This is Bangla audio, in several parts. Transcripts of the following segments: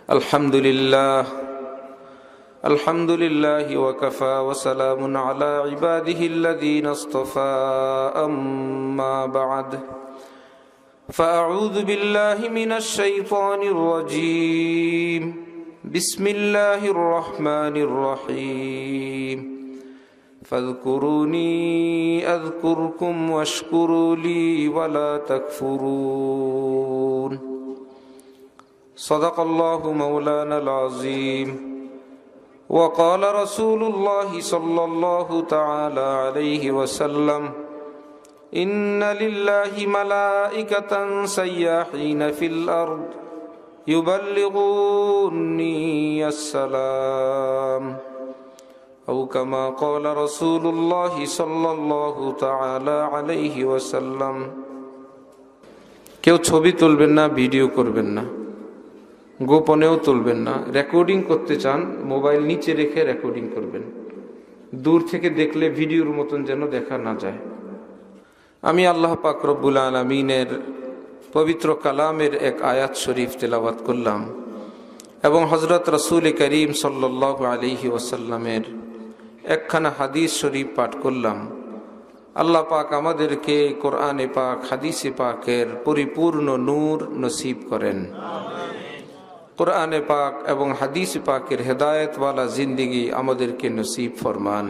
الحمد لله وكفى وسلام على عباده الذين اصطفى أما بعد فأعوذ بالله من الشيطان الرجيم بسم الله الرحمن الرحيم فاذكروني أذكركم واشكروا لي ولا تكفرون صدق الله مولانا العظيم وقال رسول الله صلى الله تعالى عليه وسلم إن لله ملائكة سياحين في الأرض يبلغوني السلام أو كما قال رسول الله صلى الله تعالى عليه وسلم কেউ ছবি তুলবেন না, ভিডিও করবেন না, গোপনেও তুলবেন না। রেকর্ডিং করতে চান মোবাইল নিচে রেখে রেকর্ডিং করবেন, দূর থেকে দেখলে ভিডিওর মতন যেন দেখা না যায়। আমি আল্লাহ পাক রব্বুল আলামিনের পবিত্র কালামের এক আয়াত শরীফ তেলাওয়াত করলাম এবং হযরত রাসূল করিম সাল্লাল্লাহু আলাইহি ওয়াসাল্লামের একখানা হাদিস শরীফ পাঠ করলাম। আল্লাহ পাক আমাদেরকে কোরআনে পাক হাদিসে পাকের পরিপূর্ণ নূর নসিব করেন। কোরআনে পাক এবং হাদিস পাকের হেদায়েতওয়ালা জিন্দেগি আমাদেরকে নসিব ফরমান।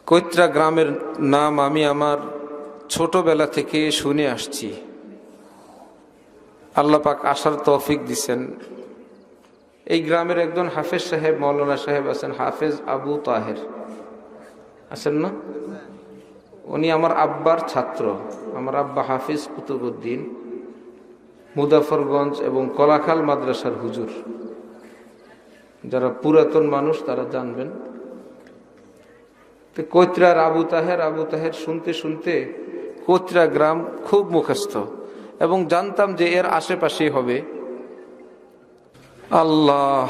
কৈত্রা গ্রামের নাম আমি আমার ছোটবেলা থেকে শুনে আসছি। আল্লাহ পাক আসার তৌফিক দিছেন। এই গ্রামের একজন হাফেজ সাহেব, মৌলানা সাহেব আছেন, হাফেজ আবু তাহের আছেন না? উনি আমার আব্বার ছাত্র। আমার আব্বা হাফিজ কুতুবউদ্দিন, মুজাফফরগঞ্জ এবং কলাখাল মাদ্রাসার হুজুর। যারা পুরাতন মানুষ তারা জানবেন। কৈত্রার আবু তাহের শুনতে শুনতে কৈত্রা গ্রাম খুব মুখস্থ এবং জানতাম যে এর আশেপাশে হবে। আল্লাহ,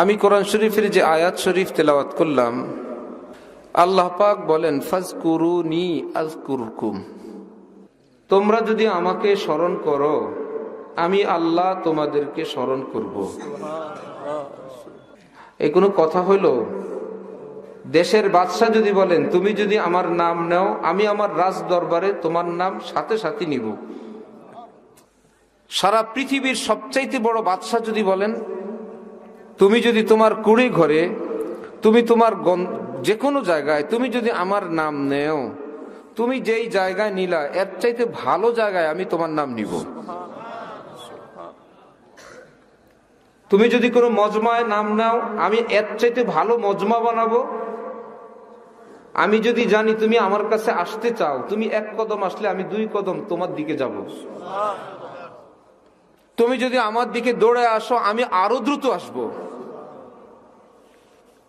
আমি কোরআন শরীফের যে আয়াত শরীফ তেলাওয়াত করলাম, আল্লাহ পাক বলেন ফাজকুরুনি আযকুরকুম, তোমরা যদি আমাকে স্মরণ করো আমি আল্লাহ তোমাদেরকে স্মরণ করব। এই কোনো কথা হইল? দেশের বাদশা যদি বলেন তুমি যদি আমার নাম নাও আমি আমার রাজ দরবারে তোমার নাম সাথে সাথে নিব। সারা পৃথিবীর সবচাইতে বড় বাদশা যদি বলেন তুমি যদি তোমার কুড়ি ঘরে, তুমি তোমার যে কোনো জায়গায় তুমি যদি আমার নাম নেও, তুমি যেই জায়গায় নিলা এর চাইতে ভালো জায়গায় আমি তোমার নাম নিব। তুমি যদি কোনো মজমায় নাম নাও আমি এর চাইতে ভালো মজমা বানাবো। আমি যদি জানি তুমি আমার কাছে আসতে চাও, তুমি এক কদম আসলে আমি দুই কদম তোমার দিকে যাব। তুমি যদি আমার দিকে দৌড়ে আসো আমি আরো দ্রুত আসব।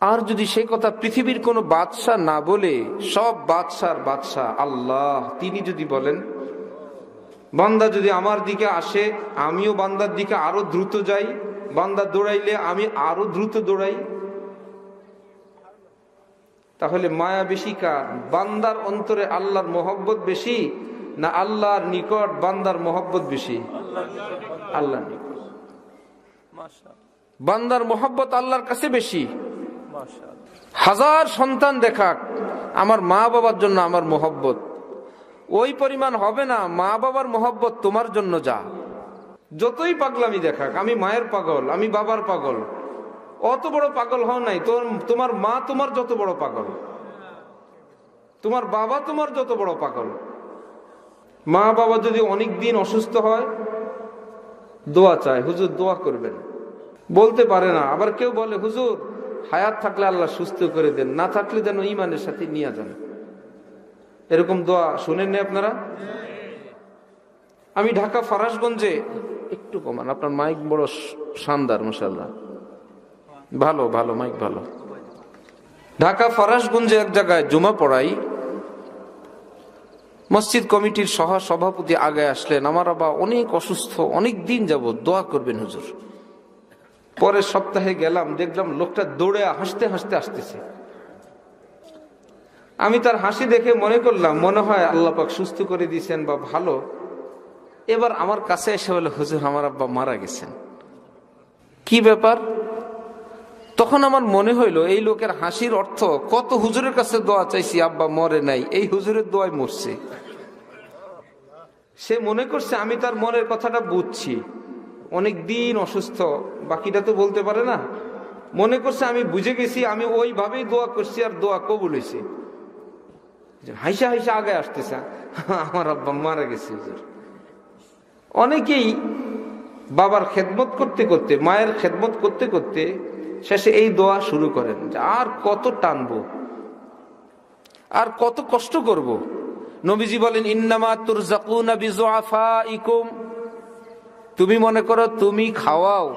আর যদি সেই কথা পৃথিবীর কোনো বাদশাহ না বলে, সব বাদশার বাদশাহ আল্লাহ তিনি যদি বলেন বান্দা যদি আমার দিকে আসে আমিও বান্দার দিকে আরো দ্রুত যাই, বান্দা দৌড়াইলে আমি আরো দ্রুত দৌড়াই, তাহলে মায়া বেশি কার? বান্দার অন্তরে আল্লাহর মহব্বত বেশি না আল্লাহর নিকট বান্দার মহব্বত বেশি? আল্লাহর নিকট। বান্দার মহব্বত আল্লাহর কাছে বেশি। হাজার সন্তান দেখাক আমার মা বাবার জন্য আমার মহব্বত ওই পরিমাণ হবে না মা বাবার মহব্বত তোমার জন্য। যা যতই পাগলামি দেখাক, আমি মায়ের পাগল, আমি বাবার পাগল, অত বড় পাগল হও নাই। তোমার মা তোমার যত বড় পাগল, তোমার বাবা তোমার যত বড় পাগল। মা বাবা যদি অনেক দিন অসুস্থ হয় দোয়া চায়, হুজুর দোয়া করবেন, বলতে পারে না। আবার কেউ বলে হুজুর হায়াত থাকলে আল্লাহ সুস্থ করে দেন, না থাকলে যেন ঈমানের সাথে নিয়ে যান। এরকম দোয়া শুনেননি আপনারা? আমি ঢাকা ফরাশগঞ্জে, একটু কমান আপনার মাইক বড় শানদার, মাশাআল্লাহ, ভালো ভালো মাইক ভালো। ঢাকা ফরাশগঞ্জে এক জায়গায় জুমা পড়াই। মসজিদ কমিটির সহ সভাপতি আগে আসলেন। আমার বাবা অনেক অসুস্থ, অনেক দিন যাবত, দোয়া করবেন হুজুর। পরের সপ্তাহে গেলাম, দেখলাম লোকটা দৌড়ে হাসতে হাসতে আসতেছে। আমি তার হাসি দেখে মনে করলাম মনে হয় আল্লাহ পাক সুস্থ করে দিয়েছেন বা ভালো। এবার আমার কাছে এসে বলে, হুজুর আমার আব্বা মারা গেছেন। কি ব্যাপার? তখন আমার মনে হইলো এই লোকের হাসির অর্থ, কত হুজুরের কাছে দোয়া চাইছি আব্বা মরে নাই, এই হুজুরের দোয়ায় মরছে। সে মনে করছে আমি তার মনের কথাটা বুঝছি, অনেক দিন অসুস্থ, বাকিটা তো বলতে পারে না। মনে করছে আমি বুঝে গেছি, আমি ওইভাবেই দোয়া করছি আর দোয়া কবুল হয়েছে। হাইসা হাইসা আগে আসতেছে, আমার আব্বা মারা গেছে হুজুর। অনেকেই বাবার খেদমত করতে করতে, মায়ের খেদমত করতে করতে শেষে এই দোয়া শুরু করেন যে আর কত টানবো, আর কত কষ্ট করব। নবীজি বলেন, ইন্নামা তুরজাকুনা বিযুআফাইকুম, তুমি মনে করো তুমি খাওয়াও,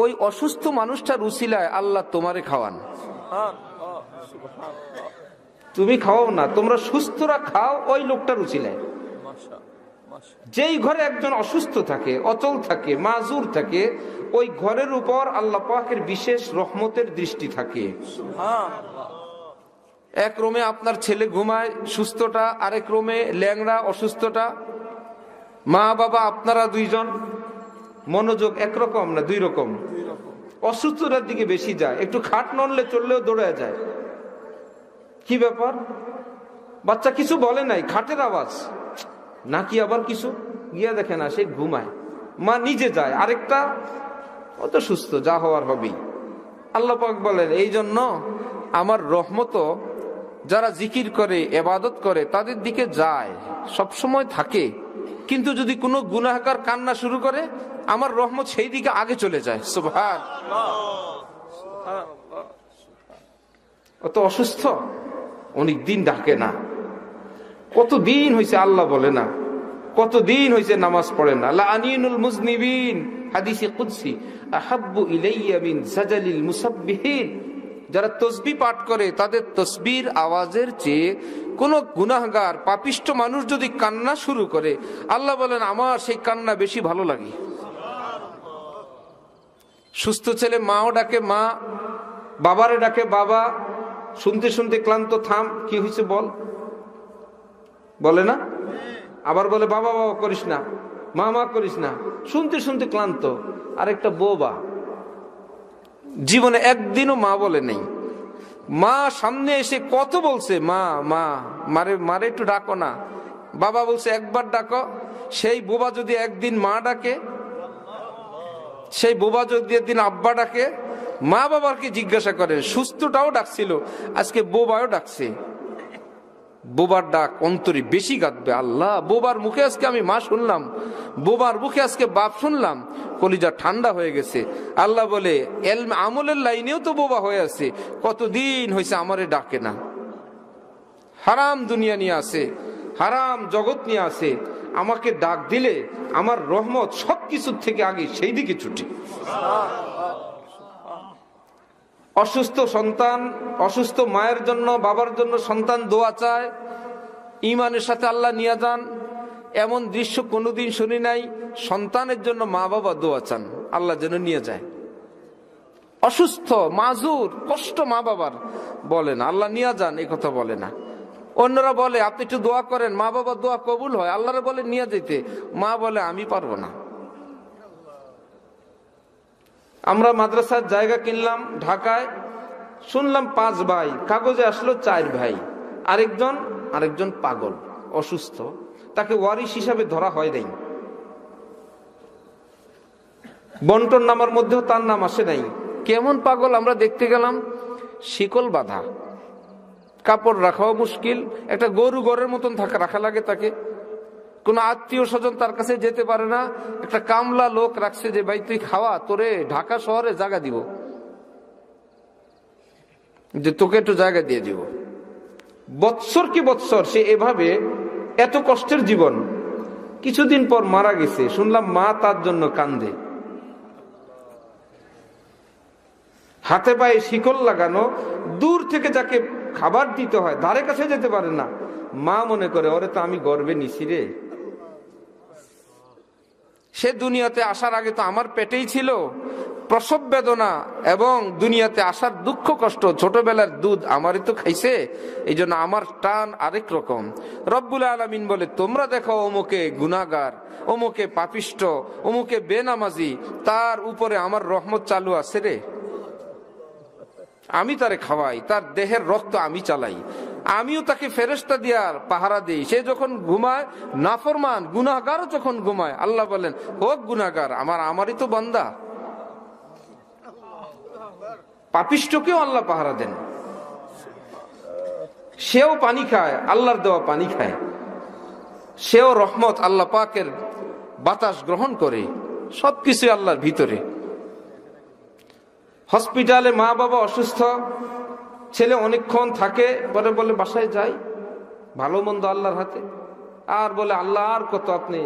ওই অসুস্থ মানুষটার উসিলায় আল্লাহ তোমারে খাওয়ান। তুমি খাওয়াও না, তোমরা সুস্থরা খাও ওই লোকটার উসিলায়। যেই ঘরে একজন অসুস্থ থাকে, অচল থাকে, মাজুর থাকে, ওই ঘরের উপর আল্লাহ পাকের বিশেষ রহমতের দৃষ্টি থাকে। এক রুমে আপনার ছেলে ঘুমায় সুস্থটা, আরেক রুমে ল্যাংড়া অসুস্থটা। মা বাবা আপনারা দুইজন, মনোযোগ একরকম না, দুই রকম। অসুস্থতার দিকে বেশি যায়, একটু খাট নড়লে চললেও দৌড়ে যায়। কি ব্যাপার? বাচ্চা কিছু বলে নাই, খাটের আওয়াজ নাকি আবার কিছু, গিয়া দেখে না, সে ঘুমায়। মা নিজে যায়, আরেকটা অত সুস্থ, যা হওয়ার হবেই। আল্লাহ পাক বলেন, এই জন্য আমার রহমত যারা জিকির করে, ইবাদত করে, তাদের দিকে যায়, সব সময় থাকে। কিন্তু যদি কোনো গুনাহগার কান্না শুরু করে, আমার রহমত সেই দিকে আগে চলে যায়। সুবহানাল্লাহ। অত অসুস্থ, অনেক দিন ডাকে না, কতদিন হয়েছে আল্লাহ বলে না, কতদিন হয়েছে নামাজ পড়ে না। লাআনিনুল মুজনিবিন, হাদিসে কুদসি, আহাব্বু ইলাইয়া মিন সাজালিল মুসাব্বিহিন। যারা তসবিহ পাঠ করে, তাদের তসবির আওয়াজের চেয়ে কোন গুনাহগার পাপিষ্ঠ মানুষ যদি কান্না শুরু করে, আল্লাহ বলেন আমার সেই কান্না বেশি ভালো লাগে। সুস্থ ছেলে মাও ডাকে মা, বাবারে ডাকে বাবা, শুনতে শুনতে ক্লান্ত, থাম, কি হয়েছে বল, বলে না? আবার বলে বাবা বাবা করিস না, মা মা করিস না, শুনতে শুনতে ক্লান্ত। আরেকটা বোবা, জীবনে একদিনও মা বলে নেই। মা সামনে এসে কত বলছে, মা মা, মারে মারে একটু ডাকো না। বাবা বলছে একবার ডাকো। সেই বোবা যদি একদিন মা ডাকে, সেই বোবা যদি একদিন আব্বা ডাকে, মা বাবাকে জিজ্ঞাসা করেন, সুস্থটাও ডাকছিল, আজকে বোবাও ডাকছে। বোবার ডাক অন্তরে বেশি গাঁথবে। আল্লাহ, বোবার মুখে আজকে আমি মা শুনলাম, বোবার মুখে আজকে বাপ শুনলাম, কলিজা ঠান্ডা হয়ে গেছে। আল্লাহ বলে, আমলের লাইনেও তো বোবা হয়ে আছে, কতদিন হয়েছে আমারে ডাকে না। হারাম দুনিয়া নিয়ে আসে, হারাম জগৎ নিয়ে আসে, আমাকে ডাক দিলে আমার রহমত সবকিছুর থেকে আগে সেই দিকে ছুটে। অসুস্থ সন্তান, অসুস্থ মায়ের জন্য, বাবার জন্য সন্তান দোয়া চায়, ঈমানের সাথে আল্লাহ নিয়ে যান। এমন দৃশ্য কোনোদিন শুনি নাই, সন্তানের জন্য মা বাবা দোয়া চান, আল্লাহ যেন নিয়ে যায়। অসুস্থ মাজুর কষ্ট মা বাবার, বলেন আল্লাহ নিয়ে যান, এই কথা বলে না। অন্যরা বলে আপনি একটু দোয়া করেন, মা বাবার দোয়া কবুল হয়, আল্লাহরে বলে নিয়ে যেতে, মা বলে আমি পারবো না। আমরা মাদ্রাসার জায়গা কিনলাম ঢাকায়, শুনলাম 5 ভাই, কাগজে আসলো 4 ভাই। আরেকজন পাগল অসুস্থ, তাকে ওয়ারিশ হিসাবে ধরা হয় নাই। বন্টন নামার মধ্যেও তার নাম আসে নাই। কেমন পাগল আমরা দেখতে গেলাম, শিকল বাঁধা, কাপড় রাখাও মুশকিল, একটা গরু ঘরের মতন রাখা লাগে তাকে, কোন আত্মীয় স্বজন তার কাছে যেতে পারে না। একটা কামলা লোক রাখছে যে ভাই তুই খাওয়া, তোরে ঢাকা শহরে জায়গা দিব, যে তোকে একটু জায়গা দিয়ে দিব। বৎসর কি বৎসর সে এভাবে, এত কষ্টের জীবন। কিছুদিন পর মারা গেছে, শুনলাম মা তার জন্য কান্দে, হাতে পায়ে শিকল লাগানো, দূর থেকে যাকে খাবার দিতে হয় ধারে কাছে যেতে পারে না। মা মনে করে ওরে তো আমি গর্বে নিছি রে, সে দুনিয়াতে আসার আগে তো আমার পেটেই ছিল, প্রসব বেদনা এবং দুনিয়াতে আসার দুঃখ কষ্ট, ছোটবেলার দুধ আমারই তো খাইছে, এই জন্য আমার টান আরেক রকম। রব্বুল আলামিন বলে, তোমরা দেখো অমুকে গুনাহগার, অমুকে পাপিষ্ট, অমুকে বেনামাজি, তার উপরে আমার রহমত চালু আছে রে। আমি তারে খাওয়াই, তার দেহের রক্ত আমি চালাই, আমিও তাকে ফেরেশতা দিয়া পাহারা দেই। সে যখন ঘুমায় নাফরমান গুনাহগারও যখন ঘুমায়, আল্লাহ বলেন হোক গুনাহগার, আমারই তো বান্দা। পাপিষ্টকেও আল্লাহ পাহারা দেন, সেও পানি খায়, আল্লাহর দেওয়া পানি খায়, সেও রহমত আল্লাহ পাকের বাতাস গ্রহণ করে, সবকিছু আল্লাহর ভিতরে। হসপিটালে মা বাবা অসুস্থ, ছেলে অনেকক্ষণ থাকে, পরে বলে বাসায় যাই, ভালো মন্দ আল্লাহর হাতে, আর বলে আল্লাহ আর কত, আপনি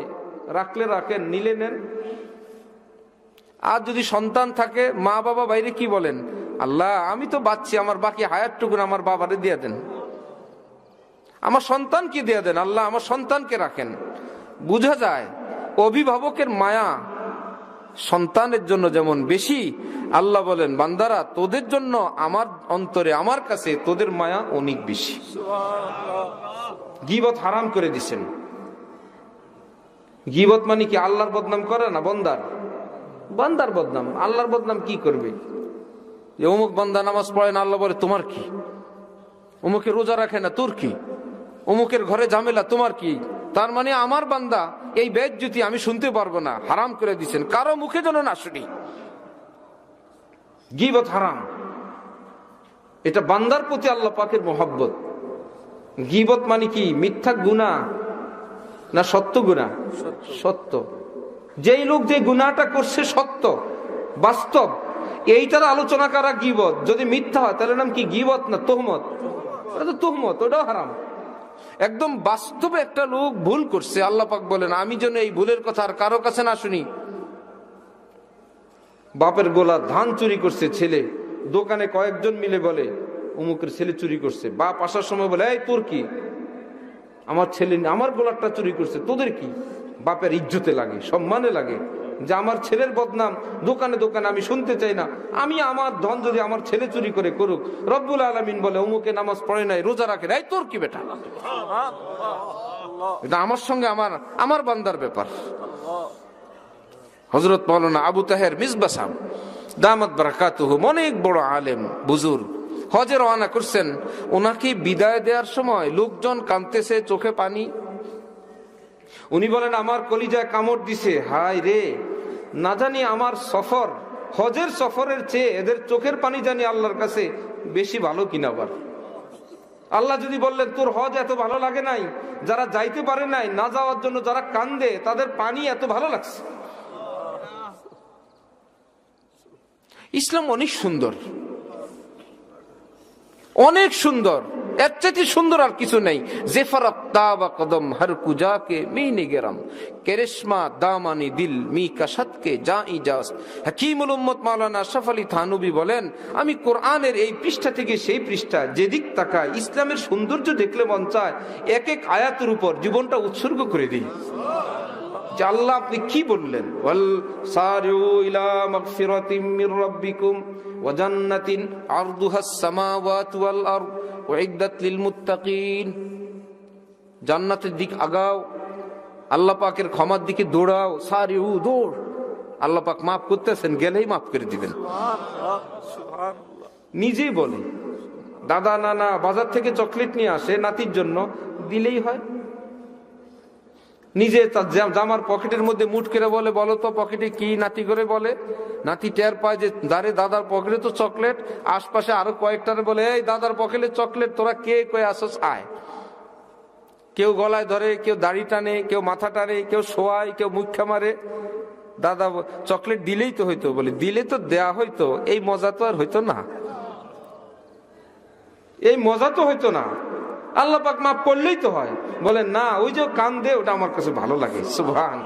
রাখলে রাখেন, নিলে নেন। আর যদি সন্তান থাকে, মা বাবা বাইরে কি বলেন, আল্লাহ আমি তো বাঁচছি, আমার বাকি হায়াতটুকুন আমার বাবারে দিয়ে দেন, আমার সন্তানকে দিয়ে দেন, আল্লাহ আমার সন্তানকে রাখেন। বুঝা যায় অভিভাবকের মায়া সন্তানের জন্য যেমন বেশি, আল্লাহ বলেন বান্দারা তোদের জন্য আমার অন্তরে, আমার কাছে তোদের মায়া অনেক বেশি। গীবত হারাম করে দিছেন। গীবত মানে কি? আল্লাহর বদনাম করে না, বান্দার বদনাম। আল্লাহর বদনাম কি করবে? অমুক বান্দা নামাজ পড়ে না, আল্লাহ বলে তোমার কি? অমুকে রোজা রাখে না, তোর কি? অমুকের ঘরে ঝামেলা, তোমার কি? তার মানে আমার বান্দা এই বেজ্জতি আমি শুনতে পারবো না, হারাম করে দিচ্ছেন, কারো মুখে যেন না শুনি। গীবত হারাম, এটা বান্দার প্রতি আল্লাহ পাকের মোহাব্বত। গীবত মানে কি? মিথ্যা গুনাহ না সত্য গুনাহ? সত্য। যেই লোক যে গুনাহটা করছে সত্য, বাস্তব, এইটার আলোচনা করা গীবত। যদি মিথ্যা হয় তাহলে নাম কি? গীবত না তোহমত? ওটা তো তোহমত, ওটাও হারাম। একদম বাস্তবে একটা লোক ভুল করছে, আল্লাহ পাক বলেন আমি যেন এই ভুলের কথা আর কারো কাছে না শুনি। বাপের গোলা ধান চুরি করছে ছেলে, দোকানে কয়েকজন মিলে বলে অমুকের ছেলে চুরি করছে। বাপ আসার সময় বলে, এই তোর কি? আমার ছেলে আমার গোলাটা চুরি করছে, তোদের কি? বাপের ইজ্জতে লাগে, সম্মানে লাগে যে আমার ছেলের বদনাম দোকানে দোকানে আমি শুনতে চাই না। আমি আমার ধন যদি আমার ছেলে চুরি করে করুক, রব্বুল আলামিন বলে অমুকে নামাজ পড়ে নাই, রোজা রাখে, এই তোর কি বেটা? এটা আমার সঙ্গে আমার বান্দার ব্যাপার। হযরত মাওলানা আবু তাহের মিসবাহ সাহেব দামাত বারাকাতুহু, অনেক বড় আলেম বুজুর্গ, হজে রওনা করছেন। ওনাকে বিদায় দেওয়ার সময় লোকজন কাঁদতেছে, চোখে পানি। উনি বলেন আমার কলিজায় কামড় দিছে, হায় রে, না জানি আমার সফর, হজের সফরের চেয়ে এদের চোখের পানি জানি আল্লাহর কাছে বেশি ভালো কিনা। আবার আল্লাহ যদি বললেন তোর হজ এত ভালো লাগে নাই, যারা যাইতে পারে নাই, না যাওয়ার জন্য যারা কান্দে, তাদের পানি এত ভালো লাগছে। ইসলাম অনেক সুন্দর, অনেক সুন্দর, এর চাইতে সুন্দর আর কিছু নেই। জেফারাত তাবা কদম হর কুজা কে মিনে গেরাম, কেরেশমা দামানি দিল মি কাশাত কে যা ইজাজ। হাকিমুল উম্মত মাওলানা আশরাফ আলী থানভী বলেন, আমি কোরআনের এই পৃষ্ঠা থেকে সেই পৃষ্ঠা যেদিক তাকাই, ইসলামের সৌন্দর্য দেখলে মন চায় এক এক আয়াতের উপর জীবনটা উৎসর্গ করে দিই। যে আল্লাহ আপনি কি বললেন, ওয়াল সারিউ ইলা মাগফিরাতিম মির রাব্বিকুম ওয়া জান্নাতিন আরদুহাস সামাওয়াতু ওয়াল আরদ উইদ্দাত লিল মুত্তাকিন। জান্নাতের দিক আগাও, আল্লাহ পাকের ক্ষমার দিকে দৌড়াও। সারিউ, দৌড়। আল্লাহ পাক মাফ করতেছেন, গেলেই মাফ করে দিবেন। নিজেই বলে, দাদা নানা বাজার থেকে চকলেট নিয়ে আসে নাতির জন্য, দিলেই হয়। নিজে তার জামার পকেটের মধ্যে মুঠ করে বলে, বলো তো পকেটে কি? নাতি করে বলে, নাতি টের পায় যে দাঁড়ে দাদার পকেটে তো চকলেট। আশপাশে আরো কয়েকটারে বলে, এই দাদার পকেটে চকলেট, তোরা কে কয়ে আসস, আয়। কেউ গলায় ধরে, কেউ দাড়ি টানে, কেউ মাথা টানে, কেউ শোয়ায়, কেউ মুখা মারে। দাদা চকলেট দিলেই তো হইতো, বলে দিলে তো দেয়া হইতো, এই মজা তো আর হইতো না, এই মজা তো হইতো না। আল্লাহ পাক মাফ করলেই তো হয়। বলেন না, ওই যে কান দে, ওটা আমার কাছে ভালো লাগে। সুবহান।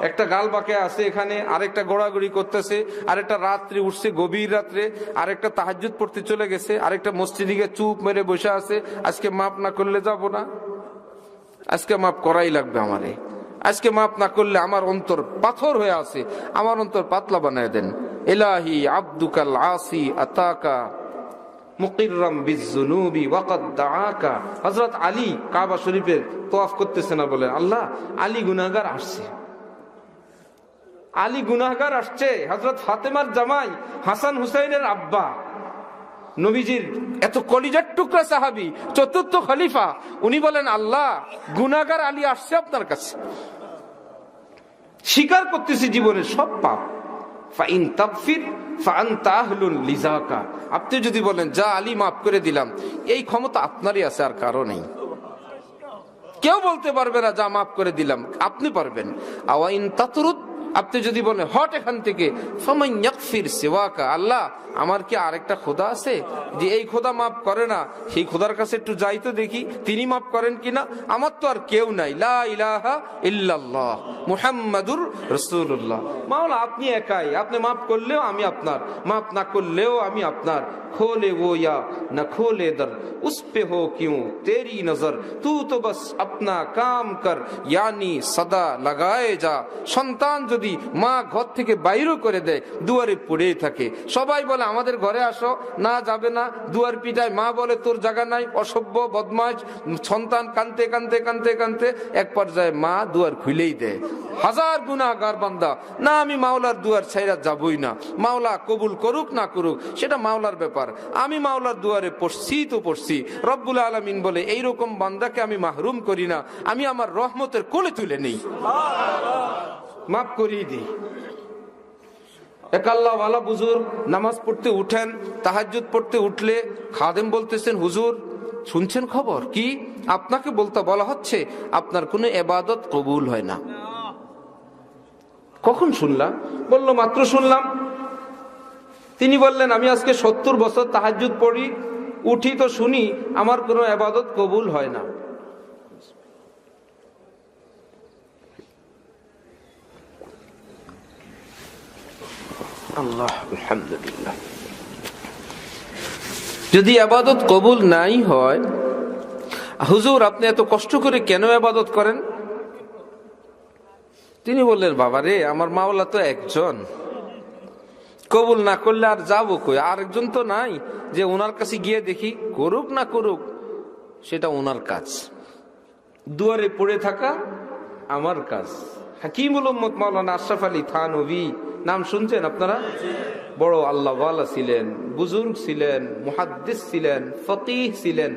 একটা গাল বাঁকে আছে এখানে, আরেকটা গোড়াগড়ি করতেছে, আরেকটা রাত্রে উঠছে গভীর রাত্রে, আরেকটা তাহাজ্জুদ পড়তে চলে গেছে, আরেকটা মসজিদে গিয়ে চুপ মেরে বসে আছে। আজকে মাফ না করলে যাব না, আজকে মাফ করাই লাগবে আমারে। আজকে মাফ না করলে আমার অন্তর পাথর হয়ে আছে, আমার অন্তর পাতলা বানায় দেন। ইলাহি আব্দুকাল আসি আতাকা মুকিররাম বিযুনুবি ওয়াকাদ দাআকা। হযরত আলী কাবা শরীফের তওয়াফ করতেছে না, বলে আল্লাহ আলী গুনাহগার আসছে, আলী গুনাহগার আসছে। হযরত ফাতেমার জামাই হাসান হুসাইনের আব্বা, নবীজির এত কলিজার টুকরা সাহাবী, চতুর্থ খলিফা, উনি বলেন আল্লাহ গুনাহগার আলী আসছে আপনার কাছে। স্বীকার করতেছি জীবনের সব পাপ। ফাইন তাগফির ফাআনতা আহলুন লিযাকা। আপনি যদি বলেন যা আলী মাফ করে দিলাম, এই ক্ষমতা আপনারই আছে, আর কারো নেই। কেউ বলতে পারবে না যা মাফ করে দিলাম, আপনি পারবেন। আওয়াইন তাতরুদ, আপনি যদি বলেন হট এখান থেকে, ফামান ইয়াগফির সিওয়াকা, আল্লাহ আমার কি আরেকটা খোদা আছে যে এই খোদা মাফ করে না, সেই খোদার কাছে একটু যাই তো দেখি তিনি মাফ করেন কিনা। আমার তো আর কেউ নাই, লা ইলাহা ইল্লাল্লাহ মুহাম্মাদুর রাসূলুল্লাহ। মাওলা আপনি একাই, আপনি মাফ করলেও আমি আপনার, মাফ না করলেও আমি আপনার। खोले वो या न खोले दर, उस पे हो क्यों तेरी नजर, तू तो बस अपना काम कर, यानी सदा लगाए जा। সন্তান যদি মা ঘর থেকে বাইরে করে দেয়, দুয়ারে পড়েই থাকে। সবাই বলে আমাদের ঘরে আসো, না যাবে না, দুয়ার পিটায়। মা বলে তোর জায়গা নাই, অসভ্য বদমাশ। সন্তান কানতে কানতে কানতে কানতে এক পর্যায়ে মা দুয়ার খুলেই দেয়। হাজার গুনাহগার বান্দা, না আমি মাওলার দুয়ার ছাইরা যাবই না, মাওলা কবুল করুক না করুক সেটা মাওলার ব্যাপার, আমি মাওলার দুয়ারে পড়ছি তো পড়ছি। রব্বুল আলামিন বলে এইরকম বান্দাকে আমি মাহরুম করি না, আমি আমার রহমতের কোলে তুলে নেই, মাফ করিয়ে দিই। এক আল্লাহওয়ালা বুজুর্গ নামাজ পড়তে উঠেন, তাহাজ্জুদ পড়তে উঠলে খাদেম বলতেছেন হুজুর শুনছেন খবর কি, আপনাকে বলা হচ্ছে আপনার কোনো ইবাদত কবুল হয় না। কখন শুনলাম? বলল মাত্র শুনলাম। তিনি বললেন আমি আজকে 70 বছর তাহাজ্জুদ পড়ি, উঠি তো শুনি আমার কোনো ইবাদত কবুল হয় না। আল্লাহ আলহামদুলিল্লাহ। যদি ইবাদত কবুল নাই হয়, হুজুর আপনি এত কষ্ট করে কেন ইবাদত করেন? তিনি বললেন বাবা রে, আমার মাওলা তো একজন, কবুল না করলে আর যাবো কই, আরেকজন তো নাই যে ওনার কাছে গিয়ে দেখি, করুক না করুক সেটা ওনার কাজ, দুয়ারে পড়ে থাকা আমার কাজ। হাকিমুল উম্মত মাওলানা আশরাফ আলী থানভী নাম শুনছেন আপনারা? বড় আল্লাহওয়ালা ছিলেন, বুজুর্গ ছিলেন, মুহাদ্দিস ছিলেন, ফকিহ ছিলেন,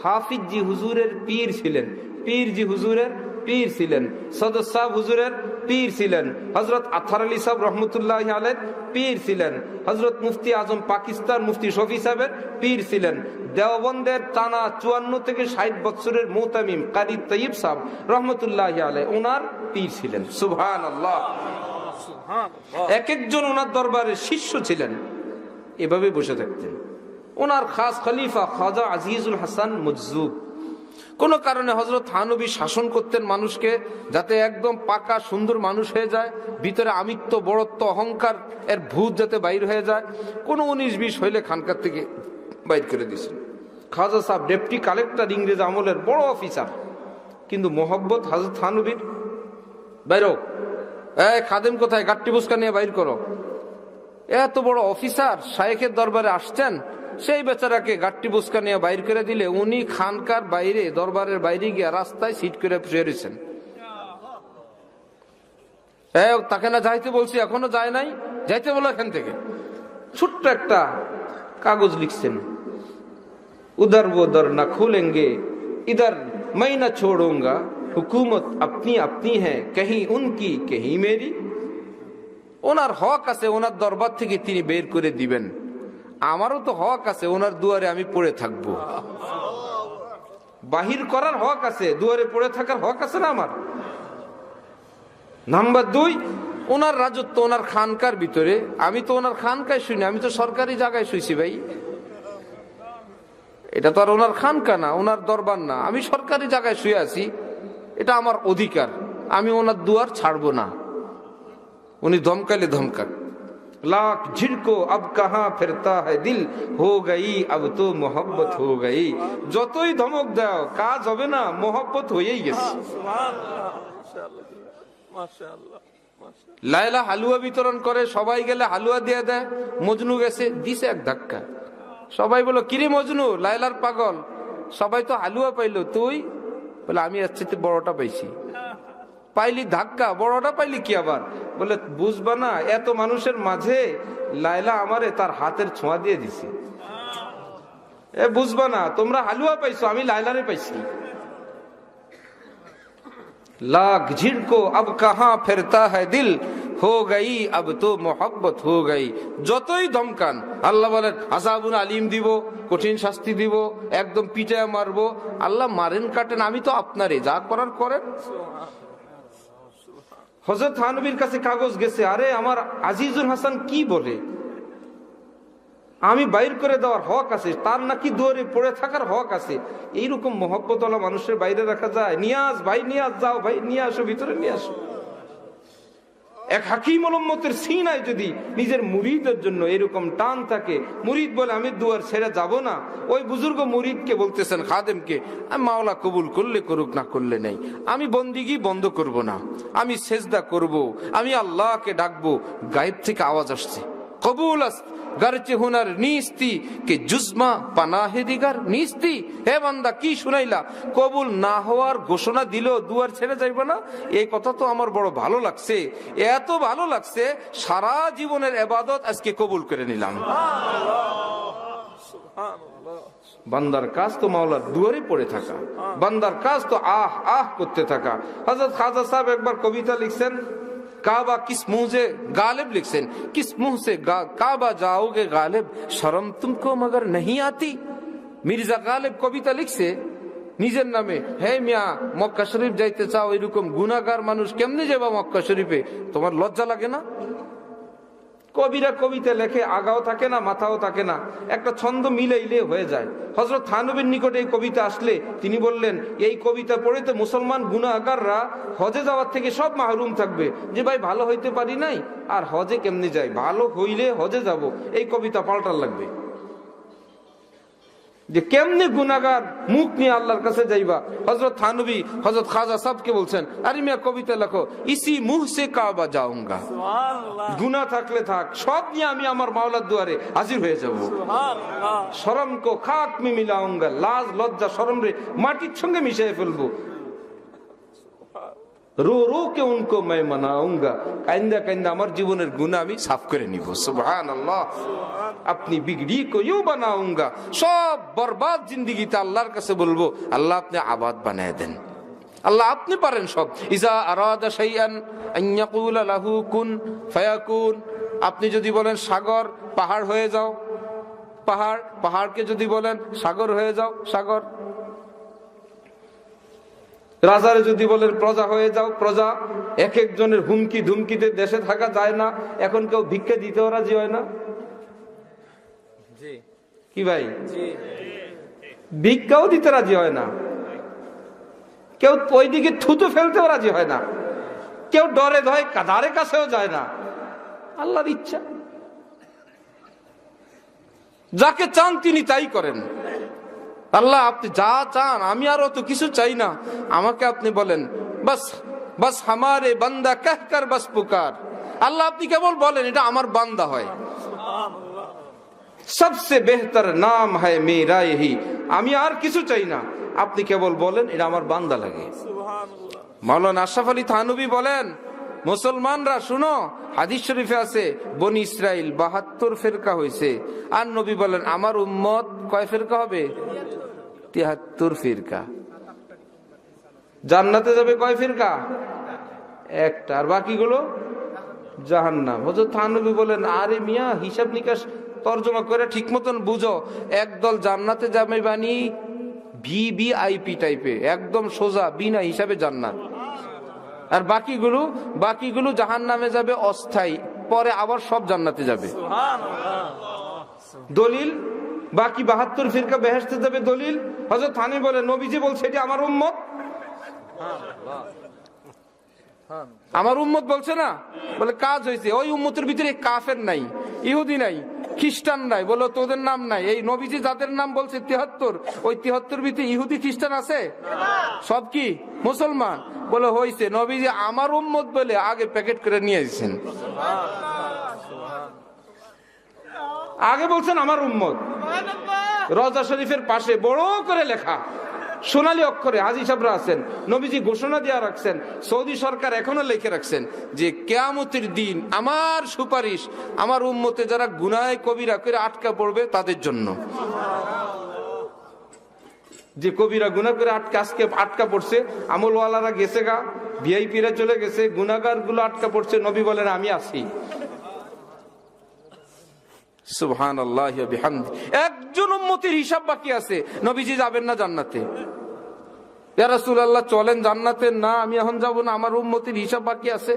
হাফিজ জি হুজুরের পীর ছিলেন, পীর জি হুজুরের পীর ছিলেন, সদর সাহেব হুজুরের পীর ছিলেন, হযরত আতহার আলী সাহেব রহমতুল্লাহ আলাইহির পীর ছিলেন, হযরত মুফতি আজম পাকিস্তান মুফতি শফি সাহেবের পীর ছিলেন, দেওবন্দের টানা 54 থেকে 60 বছরের মুতামিম কারি তৈয়ব সাহেব রহমতুল্লাহ আলাইহি ওনার পীর ছিলেন। সুবহানাল্লাহ। এক একজন ওনার দরবারে শিষ্য ছিলেন, এভাবে বসে থাকতেন। ওনার খাস খলিফা খাজা আজিজুল হাসান মজজুব। কোন কারণে হযরত থানভী শাসন করতেন মানুষকে, যাতে একদম পাকা সুন্দর মানুষ হয়ে যায়, ভিতরে আমিত্ব বড়ত্ব অহংকার এর ভূত যাতে বাইর হয়ে যায়। কোন 19-20 হইলে খানকার থেকে বাইর করে দিয়েছেন। খাজা সাহেব ডেপুটি কালেক্টর, ইংরেজ আমলের বড় অফিসার, কিন্তু মোহব্বত হযরত থানভীর, বাইরো খাদেম কোথায়, গাট্টি বুসকা নিয়ে বাইর করো। এত বড় অফিসার শায়েখের দরবারে আসছেন, সেই বেচারাকে গাট্টি বুসকা নিয়ে বাইর করে দিলে উনি খানকার বাইরে দরবারের বাইরে গিয়ে রাস্তায় সিট করে শুয়ে রয়েছেন। তাকে না যাইতে বলছি, এখনো যায় নাই, যাইতে বলো এখান থেকে। ছোট্ট একটা কাগজ লিখছেন, উদার वो दर न खोलेंगे इधर मैं न छोड़ूंगा, हुकूमत अपनी अपनी है कहीं उनकी कहीं मेरी। ওনার হক আছে, ওনার দরবার থেকে তিনি বের করে দিবেন, আমারও তো হক আছে, ওনার দুয়ারে আমি পড়ে থাকবো। বাহির করার হক আছে, দুয়ারে পড়ে থাকার হক আছে না আমার? নাম্বার 2, ওনার রাজত্ব ওনার খানকার ভিতরে, আমি তো ওনার খানকায় শুনি, আমি তো সরকারি জায়গায় শুইছি ভাই। এটা তো আর ওনার খানকা না, ওনার দরবার না, আমি সরকারি জায়গায় শুয়ে আছি, এটা আমার অধিকার, আমি ওনার দুয়ার ছাড়বো না। উনি ধমকালে ধমকাক, লাখ ঝিড়কো আব কাহা ফেরতা হ্যায় দিল, হো গই আব তো মোহব্বত হো গই। যতই ধমক দাও কাজ হবে না, মোহব্বত হয়েই গেছে। লায়লা হালুয়া বিতরণ করে, সবাই গেলে হালুয়া দিয়ে দেয়। মজনু গেছে, দিছে এক ধাক্কা। সবাই বলল, কিরে মজনু, লায়লার পাগল, সবাই তো হালুয়া পাইলো, তুই? বলে, আমি এর চেয়ে বড়টা পাইছি। পাইলি ধাক্কা, বড়টা পাইলি কি আবার? বলে, বুঝবা না, এত মানুষের মাঝে লায়লা আমারে তার হাতের ছোঁয়া দিয়ে দিছে। বুঝবা না, তোমরা হালুয়া পাইছো, আমি লায়লারে পাইছি। लाख झिड़को अब कहाँ फिरता है दिल, हो गई अब तो मोहब्बत हो गई। যতই ধমকান, আল্লাহ বলেন আযাবুন আলিম দিব, কঠিন শাস্তি দিব, একদম পিটায় মারবো। আল্লাহ মারেন কাটেন, আমি তো আপনারে যা করার করেন। হযরত থানবীর কাছে কাগজ গেছে, আরে আমার আজিজুল হাসান কি বলে, আমি বাইর করে দেওয়ার হক আছে, তার নাকি দুয়ারে পড়ে থাকার হক আছে। এইরকম মহব্বত ওয়ালা মানুষের বাইরে রাখা যায়? নিয়াজ ভাই, নিয়াজ, যাও ভাই, নিয়ে আসো, ভিতরে নিয়ে আসো। এক হাকিম উম্মতের সিনায় যদি নিজের মুরিদের জন্য এরকম টান থাকে, মুরিদ বলে আমি দুয়ার ছেড়ে যাব না, ওই বুজুর্গ মুরিদকে বলতেছেন, খাদেমকে, আমি মাওলা কবুল করলে করুক, না করলে নেই, আমি বন্দিগি বন্ধ করব না, আমি সেজদা করব, আমি আল্লাহকে ডাকবো। গায়েব থেকে আওয়াজ আসছে, কবুল আস গরচে হুনার নিস্তি কে জুজমা পানাহে দিগার নিস্তি। হে বান্দা, কি শুনাইলা? কবুল না হওয়ার ঘোষণা দিল, দুয়ার ছেড়ে যাইব না। এই কথা তো আমার বড় ভালো লাগছে, এত ভালো লাগছে, সারা জীবনের ইবাদত আজকে কবুল করে নিলাম। বান্দার কাজ তো মাওলার দুয়ারে পড়ে থাকা, বান্দার কাজ তো আহ আহ করতে থাকা। হযরত খাজা সাহেব একবার কবিতা লিখছেন, काबा किस मुंह से गालिब, लिखसेन किस मुंह से काबा जाओगे गालिब, शर्म तुमको मगर नहीं आती। মির্জা গালিব কবিতা লিখছে নিজের নামে, হে মিয়া, মক্কা শরীফ যাইতে চাও, এরকম গুনাহগার মানুষ কেমনে যাবা মক্কা শরীফে, তোমার লজ্জা লাগে না? কবিরা কবিতা লেখে, আগাও থাকে না, মাথাও থাকে না, একটা ছন্দ মিলাইলে হয়ে যায়। হযরত থানবীর নিকটে এই কবিতা আসলে তিনি বললেন, এই কবিতা পড়ে তো মুসলমান গুনাহগাররা হজে যাওয়ার থেকে সব মাহরুম থাকবে। যে ভাই ভালো হইতে পারি নাই, আর হজে কেমনে যাই, ভালো হইলে হজে যাব, এই কবিতা পাল্টার লাগবে। যে কেমনে গুনাহগার মুখ নিয়ে আল্লাহর কাছে যাইবা। হযরত থানবী হযরত খাজা সাহেবকে বলছেন, আরে মিয়া কবিতা লেখো, ইসি মুহ সে কাবা যাউঙ্গা, গুনাহ থাকলে থাক, সব নিয়ে আমি আমার মাওলার দুয়ারে হাজির হয়ে যাব। শরম কো খাক মে মিলাউঙ্গা, লাজ লজ্জা শরম রে মাটির সঙ্গে মিশিয়ে ফেলবো। রো রো কে উনকো मैं मनाऊंगा, কাইন্দা কাইন্দা আমার জীবনের গুনাহ আমি সাফ করে নিব। সুবহানাল্লাহ। আপনি বিগড়ি কো ইউ বানাউঙ্গা, সব বরবাদ জিন্দেগিতে আল্লাহর কাছে বলবো, আল্লাহ আপনি আবাদ বানায় দেন, আল্লাহ আপনি পারেন সব। ইজা আরাদা শাইআন আন ইয়াকুলা লাহু কুন ফায়াকুন। আপনি যদি বলেন সাগর, পাহাড় হয়ে যাও, পাহাড়, পাহাড়কে যদি বলেন সাগর হয়ে যাও, সাগর। রাজারে যদি বলেন প্রজা হয়ে যাও, প্রজা। এক একজনের হুমকি ধুমকিতে দেশে থাকা যায় না। এখন কেউ ভিক্ষা দিতেও রাজি হয় না, কি ভাই? ভিক্ষাও দিতে রাজি হয় না, কেউ ওইদিকে থুতু ফেলতেও রাজি হয় না, কেউ ডরে ধরে ধারে কাছেও যায় না। আল্লাহর ইচ্ছা, যাকে চান তিনি তাই করেন। আল্লাহ আপনি যা চান, আমি আর অত কিছু চাই না, আমাকে আপনি বলেন বাস, বাস হামারে বান্দা कहकर बस पुकार। আল্লাহ আপনি কেবল বলেন, এটা আমার বান্দা হয়। সবসে বেহতর নাম হ্যায় মেরা यही, আমি আর কিছু চাই না, আপনি কেবল বলেন, এটা আমার বান্দা লাগে। মাওলানা আশরাফ আলী থানভী বলেন, মুসলমানরা শুনো, হাদিস শরীফে আছে বনি ইসরাইল 72 ফিরকা হয়েছে, আর নবী বলেন আমার উম্মত কয় ফিরকা হবে? 73 ফিরকা। জান্নাতে যাবে কয় ফিরকা? একটা, আর বাকিগুলো জাহান্নাম। হযরত থানভী বলেন, আরে মিয়া, হিসাব নিকাশ তর্জমা করে ঠিক মতন বুঝো, একদল জান্নাতে যাবে বানি ভিভিআইপি টাইপে, একদম সোজা বিনা হিসাবে জান্নাত, আর বাকিগুলো জাহান্নামে যাবে অস্থায়ী, পরে আবার সব জান্নাতে যাবে। দলিল, বাকি 72 ফিরকা বেহেশতে যাবে, দলিল হযরত থানভী বলে, নবীজি বলছে এটি আমার উম্মত, আমার উম্মত বলছে না, বলে কাজ হয়েছে। ওই উম্মতের ভিতরে কাফের নাই, ইহুদি নাই, খ্রিস্টান নাই, বলো তোদের নাম নাই। এই নবীজি যাদের নাম বলছে 73, ওই 73 ভিতরে ইহুদি খ্রিস্টান আছে? সব কি মুসলমান? বলে হইছে, নবীজি আমার উম্মত বলে আগে প্যাকেট করে নিয়ে এসেছেন, আগে বলছেন আমার উম্মত। রওজা শরীফের পাশে বড় করে লেখা সোনালী অক্ষরে হাজী সাহেবরা আছেন, নবীজি ঘোষণা দিয়ে রাখছেন, সৌদি সরকার এখনো লিখে রাখছেন যে কিয়ামতের দিন আমার সুপারিশ আমার উম্মতে যারা গুনাহে কবিরা করে আটকা পড়বে তাদের জন্য। যে কবিরা গুনাহ করে আজকে আটকা পড়ছে, আমলওয়ালারা গেছে গা, ভিআইপিরা চলে গেছে, গুনাহগার গুলো আটকা পড়ছে, নবী বলেন আমি আছি। সুবহানাল্লাহ ওয়া বিহামদি। একজন উম্মতের হিসাব বাকি আছে, নবীজি যাবেন না জান্নাতে। ইয়া রাসূলুল্লাহ চলেন জান্নাতে, না আমি এখন যাব না, আমার উম্মতের হিসাব বাকি আছে।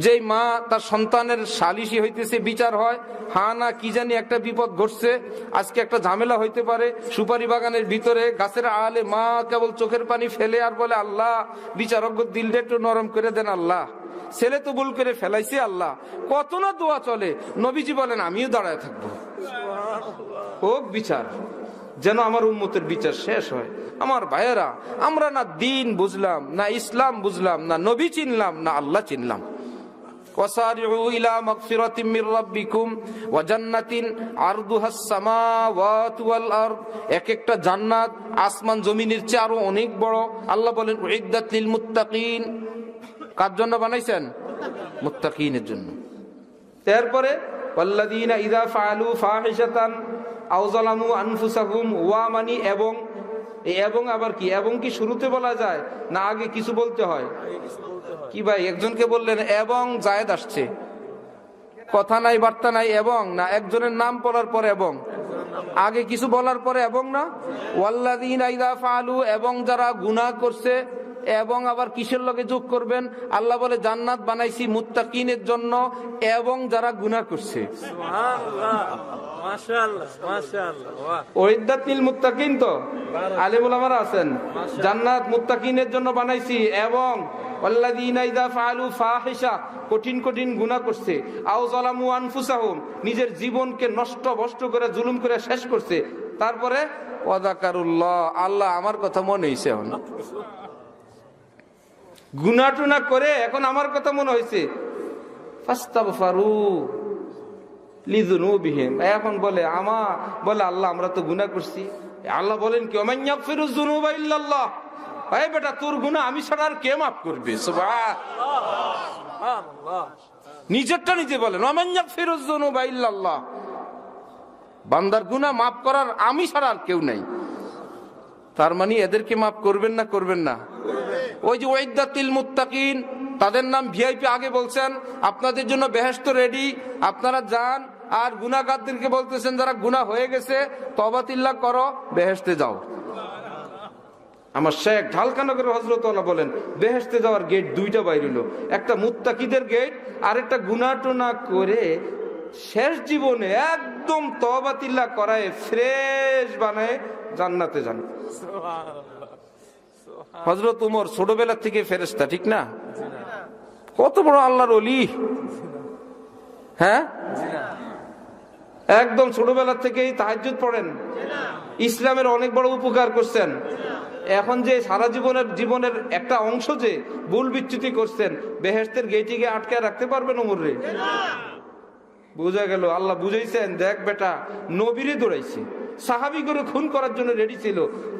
যেই মা তার সন্তানের সালিশি হইতেছে, বিচার হয়, হ্যাঁ না কি জানি একটা বিপদ ঘটছে, আজকে একটা ঝামেলা হইতে পারে, সুপারি বাগানের ভিতরে গাছের আড়ালে মা কেবল চোখের পানি ফেলে আর বলে আল্লাহ বিচারজ্ঞ দিলটা একটু নরম করে দেন আল্লাহ, ছেলে তো ভুল করে ফেলাইছে আল্লাহ, কত না দোয়া চলে। নবীজি বলেন আমিও দাঁড়ায় থাকবো, হোক বিচার, যেন আমার উম্মতের বিচার শেষ হয়। আমার ভাইয়েরা, আমরা না দিন বুঝলাম, না ইসলাম বুঝলাম, না নবী চিনলাম, না আল্লাহ চিনলাম। وسارعوا إلى مغفرة من ربكم وجنة عرضها السماوات والأرض। এক একটা জান্নাত আসমান জমিনের চেয়ে আরো অনেক বড়। আল্লাহ বলেন উইদ্দাত লিল মুত্তাকিন। কার জন্য বানাইছেন? মুত্তাকিনের জন্য। তারপরে ওয়াল্লাযীনা ইযা ফাআলু ফাহিশাতান আও যালামু আনফুসাহুম, ওয়া মানি এবং, এবং আবার কি, এবং কি শুরুতে বলা যায় না আগে কিছু বলতে হয়? কি ভাই একজনকে বললেন এবং জায়েদ আসছে, কথা নাই বার্তা নাই, এবং না একজনের নাম পড়ার পরে এবং, আগে কিছু বলার পরে এবং না। ওয়াল্লাযীনা ইযা ফাআলু, এবং যারা গুনাহ করছে, এবং আবার কিসের লগে যোগ করবেন? আল্লাহ বলে জান্নাত বানাইছি মুত্তাকিনের জন্য এবং যারা গুনাহ করছে। সুবহানাল্লাহ, মাশাআল্লাহ, মাশাআল্লাহ, ওয়াহ। ওয়াইদ্দাত লিল মুত্তাকিন তো আলেম ওলামারা আছেন, জান্নাত মুত্তাকিনের জন্য বানাইছি, এবং ওয়াল্লাযীনা ইযা ফাআলু ফাহিশা, কঠিন কঠিন গুনাহ করছে, আও যালামু আনফুসাহুম, নিজের জীবনকে নষ্ট ভ্রষ্ট করে জুলুম করে শেষ করছে, তারপরে ওয়া যাকারুল্লাহ, আল্লাহ আমার কথা মনে হইছে, এখন গুনাহ টুনা করে এখন আমার কথা মনে হয়েছে, ফাস্তাগফারু লিযুনুবিহিম, এখন বলে বলে আল্লাহ আমরা তো গুনাহ করছি। আল্লাহ বলেন কি ওমান ইয়াগফিরুয যুনুবা ইল্লাল্লাহ, এই বেটা তোর গুনাহ আমি ছাড়া আর কে মাফ করবে? সুবহানাল্লাহ, নিজেরটা নিজে বলেন ওমান ইয়াগফিরুয যুনুবা ইল্লাল্লাহ, বান্দার গুনাহ মাফ করার আমি ছাড়া আর কেউ নাই। তার মানে এদেরকে মাফ করবেন না? করবেন না। ওই যে ওয়াইদ্দাতিল মুত্তাকিন, তাদের নাম ভিআইপি, আগে বলছেন আপনাদের জন্য বেহেশত রেডি, আপনারা যান। আর গুনাহগারদেরকে বলতেছেন যারা গুনাহ হয়ে গেছে তওবাতিল্লাহ করো, বেহেশতে যাও। আমার শেখ ঢালকানগরের হযরত ওয়ালা বলেন বেহেশতে যাওয়ার গেট দুইটা বাইরে হলো, একটা মুত্তাকিদের গেট, আর একটা গুনাহ টুনা করে শেষ জীবনে একদম তওবাতিল্লাহ করায় ফ্রেশ বানায় জান্নাতে যান। হযরত উমর ছোটবেলা থেকে ফেরেশতা, ঠিক না? কত বড় আল্লাহর ওলি, হ্যাঁ, একদম ছোটবেলা থেকেই তাহাজ্জুদ পড়েন, ইসলামের অনেক বড় উপকার করছেন। এখন যে সারা জীবনের একটা অংশ যে ভুল বিচ্যুতি করছেন, বেহেশতের গেটে গিয়ে আটকে রাখতে পারবেন উমরে? বুঝা গেল, আল্লাহ বুঝাইছেন দেখ বেটা নবীরে দৌড়াইছে, সাহাবী করে খুন করার জন্য রেডি ছিল,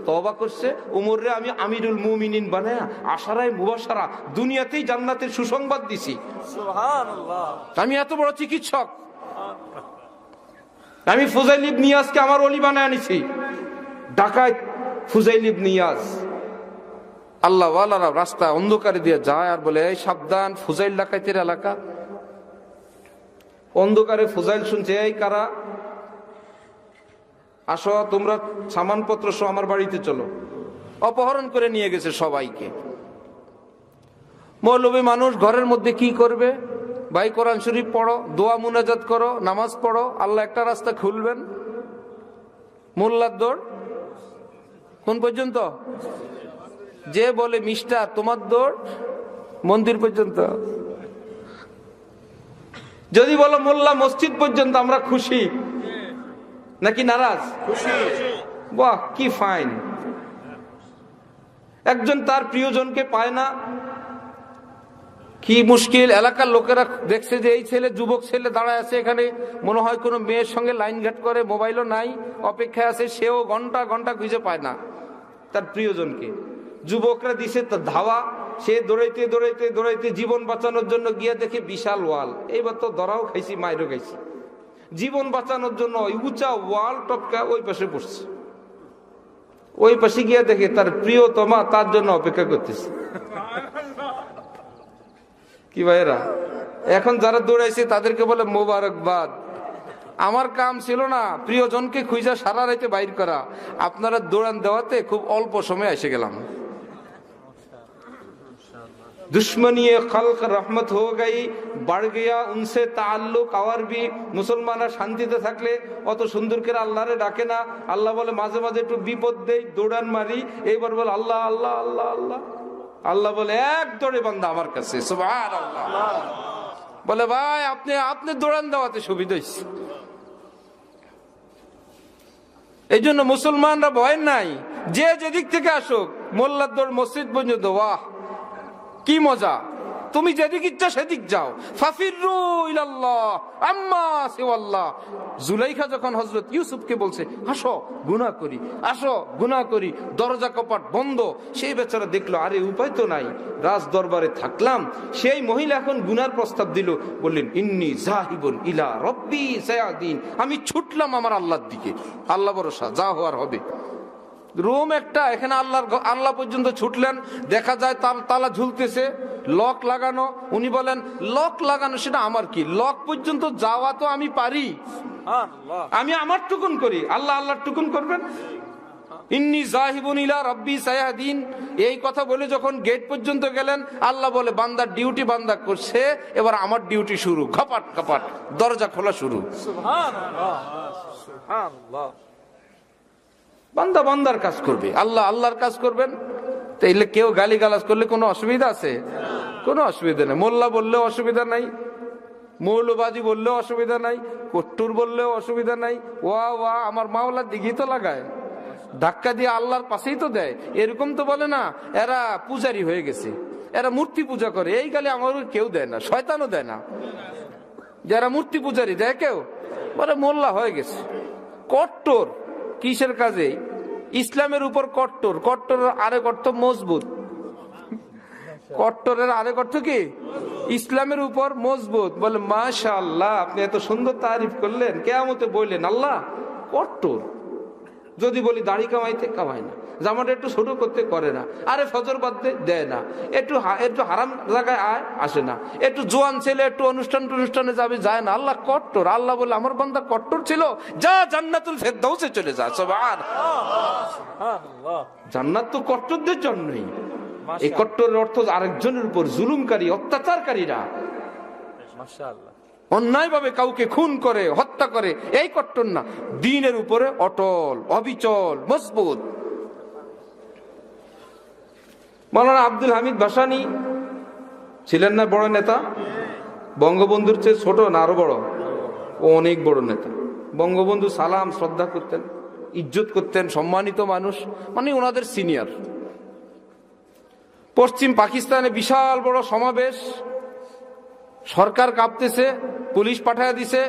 তওবা করছে, উমরে আমি আমিরুল মুমিনিন বানায়া আশারায়ে মুবাশশারা দুনিয়াতেই জান্নাতের সুসংবাদ দিছি। সুবহানাল্লাহ, আমি এত বড় চিকিৎসক, আমি ফুজাইল ইবনে ইয়াজকে আমার ওলি বানায় আনিছি। ডাকাত ফুজাইল ইবনে ইয়াজ, আল্লাহ ওয়ালারা রাস্তা অন্ধকারে দিয়ে যায় আর বলে এই সাবধান, ফুজাইল ডাকাতের এলাকা। অন্ধকারে ফুজাইল শুনছে, এই কারা, আসো তোমরা সামানপত্র সহ আমার বাড়িতে চলো। অপহরণ করে নিয়ে গেছে সবাইকে। মৌলবী মানুষ ঘরের মধ্যে কি করবে? ভাই কোরআন শরীফ পড়ো, দোয়া মুনাজাত করো, নামাজ পড়ো, আল্লাহ একটা রাস্তা খুলবেন। মোল্লার দৌড় কোন পর্যন্ত? যে বলে মিস্টার তোমার দৌড় মন্দির পর্যন্ত। যদি বলো মোল্লা মসজিদ পর্যন্ত, আমরা খুশি নাকি নারাজ? খুশি। বাহ কি ফাইন। একজন তার প্রিয়জনকে পায় না, কি মুশকিল। এলাকার লোকেরা দেখছে যে এই ছেলে, যুবক ছেলে দাঁড়ায় আছে এখানে, মনে হয় কোনো মেয়ের সঙ্গে লাইন ঘাট করে, মোবাইলও নাই, অপেক্ষায় আছে, সেও ঘন্টা ঘন্টা খুঁজে পায় না তার প্রিয়জনকে। যুবকরা দিছে তার ধাওয়া, সে দৌড়াইতে দৌড়াইতে দৌড়াইতে জীবন বাঁচানোর জন্য গিয়ে দেখে বিশাল ওয়াল। এইবার তো ধরাও খাইছি, মাইরও খাইছি। জীবন বাঁচানোর জন্য ওই উঁচা ওয়াল টপকা ওই পাশে পড়ছে। ওই পাশে গিয়ে দেখে তার প্রিয়তমা তার জন্য অপেক্ষা করতেছে। কি ভাইরা, এখন যারা দৌড়াইছে তাদেরকে বলে মোবারকবাদ। আমার কাম ছিল না প্রিয়জনকে খুঁজা সারা রাইতে বাইর করা, আপনারা দৌড়ান দেওয়াতে খুব অল্প সময় এসে গেলাম। दुश्मनी खल्क रहमत हो गई, बढ़ गया उनसे ताल्लुक और भी। मुसलमानরা শান্তিতে থাকলে অত সুন্দর করে আল্লাহরে ডাকে না। আল্লাহ বলে মাঝে মাঝে একটু বিপদ দেই, দৌড়ান মারি, এইবার বলে আল্লাহ আল্লাহ আল্লাহ আল্লাহ। আল্লাহ বলে এক দৌড়ে বান্দা আমার কাছে, সুবহানাল্লাহ। বলে ভাই আপনি আপনি দৌড়ান দেওয়াতে সুবিধা হয়েছে। এই জন্য মুসলমানরা ভয় নাই, যে যেদিক থেকে আসুক, মোল্লার দৌড় মসজিদ পর্যন্ত, বাহ কি মজা। তুমি যেদিক ইচ্ছা সেদিক যাও। ফাফিরু ইলাল্লাহ আম্মা সিওয়াল্লাহ। জুলাইখা যখন হযরত ইউসুফকে বলছে আসো গুনাহ করি, আসো গুনাহ করি, দরজা কপাট বন্ধ, সেই বেচারা দেখলো আরে উপায় তো নাই, রাজ দরবারে থাকলাম। সেই মহিলা এখন গুনার প্রস্তাব দিল, বললেন ইন্নী যাহিবুন ইলা রব্বি সায়াদিন, আমি ছুটলাম আমার আল্লাহর দিকে, আল্লাহ ভরসা, যা হওয়ার হবে। রুম একটা, এখানে আল্লাহ পর্যন্ত ছুটলেন, দেখা যায় তালা ঝুলতেছে, লক লাগানো। উনি বলেন লক লাগানো সেটা আমার কি, লক পর্যন্ত যাওয়া তো আমি পারি, আমি আমার টুকুন করি, আল্লাহ আল্লাহর টুকুন করবেন। ইন্নী যাহিবুন ইলা রাব্বি সায়াহদিন, এই কথা বলে যখন গেট পর্যন্ত গেলেন, আল্লাহ বলে বান্দার ডিউটি বান্দা করছে, এবার আমার ডিউটি শুরু। খপাট খপাট দরজা খোলা শুরু। সুবহানাল্লাহ সুবহানাল্লাহ। বান্দা বান্দার কাজ করবে, আল্লাহ আল্লাহর কাজ করবেন। তাইলে কেউ গালি গালাজ করলে কোনো অসুবিধা আছে? কোনো অসুবিধা নেই। মোল্লা বললেও অসুবিধা নাই, মৌলবাদী বললেও অসুবিধা নাই, কট্টুর বললেও অসুবিধা নাই। ওয়া ওয়া আমার মাওলার দিকেই তো লাগায়, ধাক্কা দিয়ে আল্লাহর পাশেই তো দেয়। এরকম তো বলে না এরা পূজারি হয়ে গেছে, এরা মূর্তি পূজা করে, এই গালি আমার কেউ দেয় না, শয়তানও দেয় না। যারা মূর্তি পূজারি দেয় কেউ, বলে মোল্লা হয়ে গেছে। কট্টর কিসের কাজে? ইসলামের উপর কট্টর। কট্টরের আরেক অর্থ মজবুত। কট্টরের আরেক অর্থ কি? ইসলামের উপর মজবুত। বলে মাশাআল্লাহ, আপনি এত সুন্দর তারিফ করলেন, কিয়ামতে বললেন আল্লাহ কট্টর। যদি বলি দাড়ি কামাইতে কামায় না, জামাটা একটু ছোট করতে করে না, আরে ফজর বাদতে দেয় না, একটু হারাম জায়গায় আসে না, একটু জোয়ান ছেলে একটু অনুষ্ঠানে যাবে যায় না, আল্লাহ কট্টর। আল্লাহ বলে আমার বান্দা কট্টর ছিল, যা জান্নাতুল ফেরদাউসে চলে যা। সুবহানাল্লাহ। জান্নাত তো কট্টরদের জন্যই। এই কট্টরের অর্থ আরেকজনের উপর জুলুমকারী, অত্যাচারকারীরা, মাশাআল্লাহ, অন্যায় ভাবে কাউকে খুন করে হত্যা করে, এই কট্টর না। দ্বীনের উপরে অটল, অবিচল, মজবুত। মাওলানা আব্দুল হামিদ ভাসানী ছিলেন না বড় নেতা? বঙ্গবন্ধুর চেয়ে ছোট না আরো বড়? ও অনেক বড় নেতা। বঙ্গবন্ধু সালাম শ্রদ্ধা করতেন, ইজ্জত করতেন, সম্মানিত মানুষ, মানে ওনাদের সিনিয়র। পশ্চিম পাকিস্তানে বিশাল বড় সমাবেশ, সরকার কাঁপতেছে, পুলিশ পাঠায় দিছে।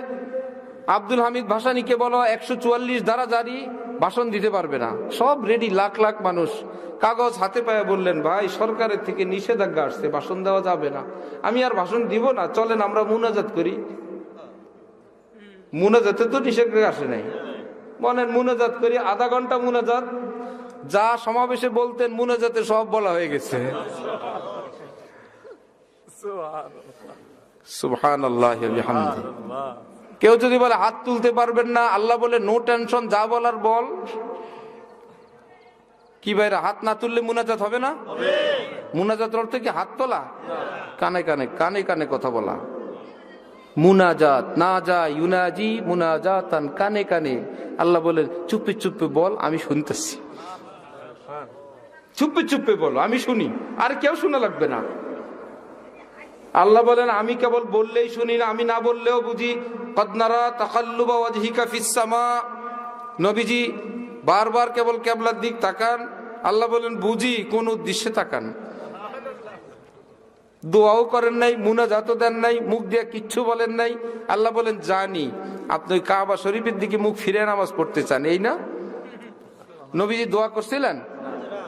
আব্দুল হামিদ ভাসানীকে বলো 144 ধারা জারি, ভাষণ দিতে পারবে না। সব রেডি, লাখ লাখ মানুষ কাগজ হাতে পায়ে বললেন ভাই সরকারের থেকে নিষেধাজ্ঞা আসছে, ভাষণ দেওয়া যাবে না। আমি আর ভাষণ দিব না, চলেন আমরা মুনাজাত করি। মুনাজাতে তো নিষেধাজ্ঞা আসে নাই, বলেন মুনাজাত করি। আধা ঘন্টা মুনাজাত, যা সমাবেশে বলতেন মুনাজাতে সব বলা হয়ে গেছে। সুবহানাল্লাহ ওয়া বিহামদিহি। কেউ যদি বলে হাত তুলতে পারবেন না, আল্লাহ বলে নো টেনশন, যা বলার বল। কি ভাইরা, হাত না তুললে মুনাজাত হবে না? মুনাজাত অর্থ কি হাত তোলা? কানে কানে কানে কানে কথা বলা। মুনাজাত না যা ইউনাজি মুনাজাতান, কানে কানে। আল্লাহ বলেন চুপে চুপে বল, আমি শুনতেছি। চুপে চুপে বলো, আমি শুনি, আর কেউ শোনা লাগবে না। আল্লাহ বলেন আমি কেবল বললেই শুনি না, আমি না বললেও বুঝি। কদ নারা তাকাল্লুবা ওয়াজহিকা ফিস সামা। নবীজি বারবার কেবল কিবলার দিক তাকান আল্লাহ বলেন বুঝি কোন উদ্দেশ্যে তাকান? দোয়াও করেন নাই, মুনাজাতও দেন নাই, মুখ দিয়ে কিচ্ছু বলেন নাই। আল্লাহ বলেন জানি আপনি ওই কাবা শরীফের দিকে মুখ ফিরে নামাজ পড়তে চান, এই না? নবীজি দোয়া করছিলেন?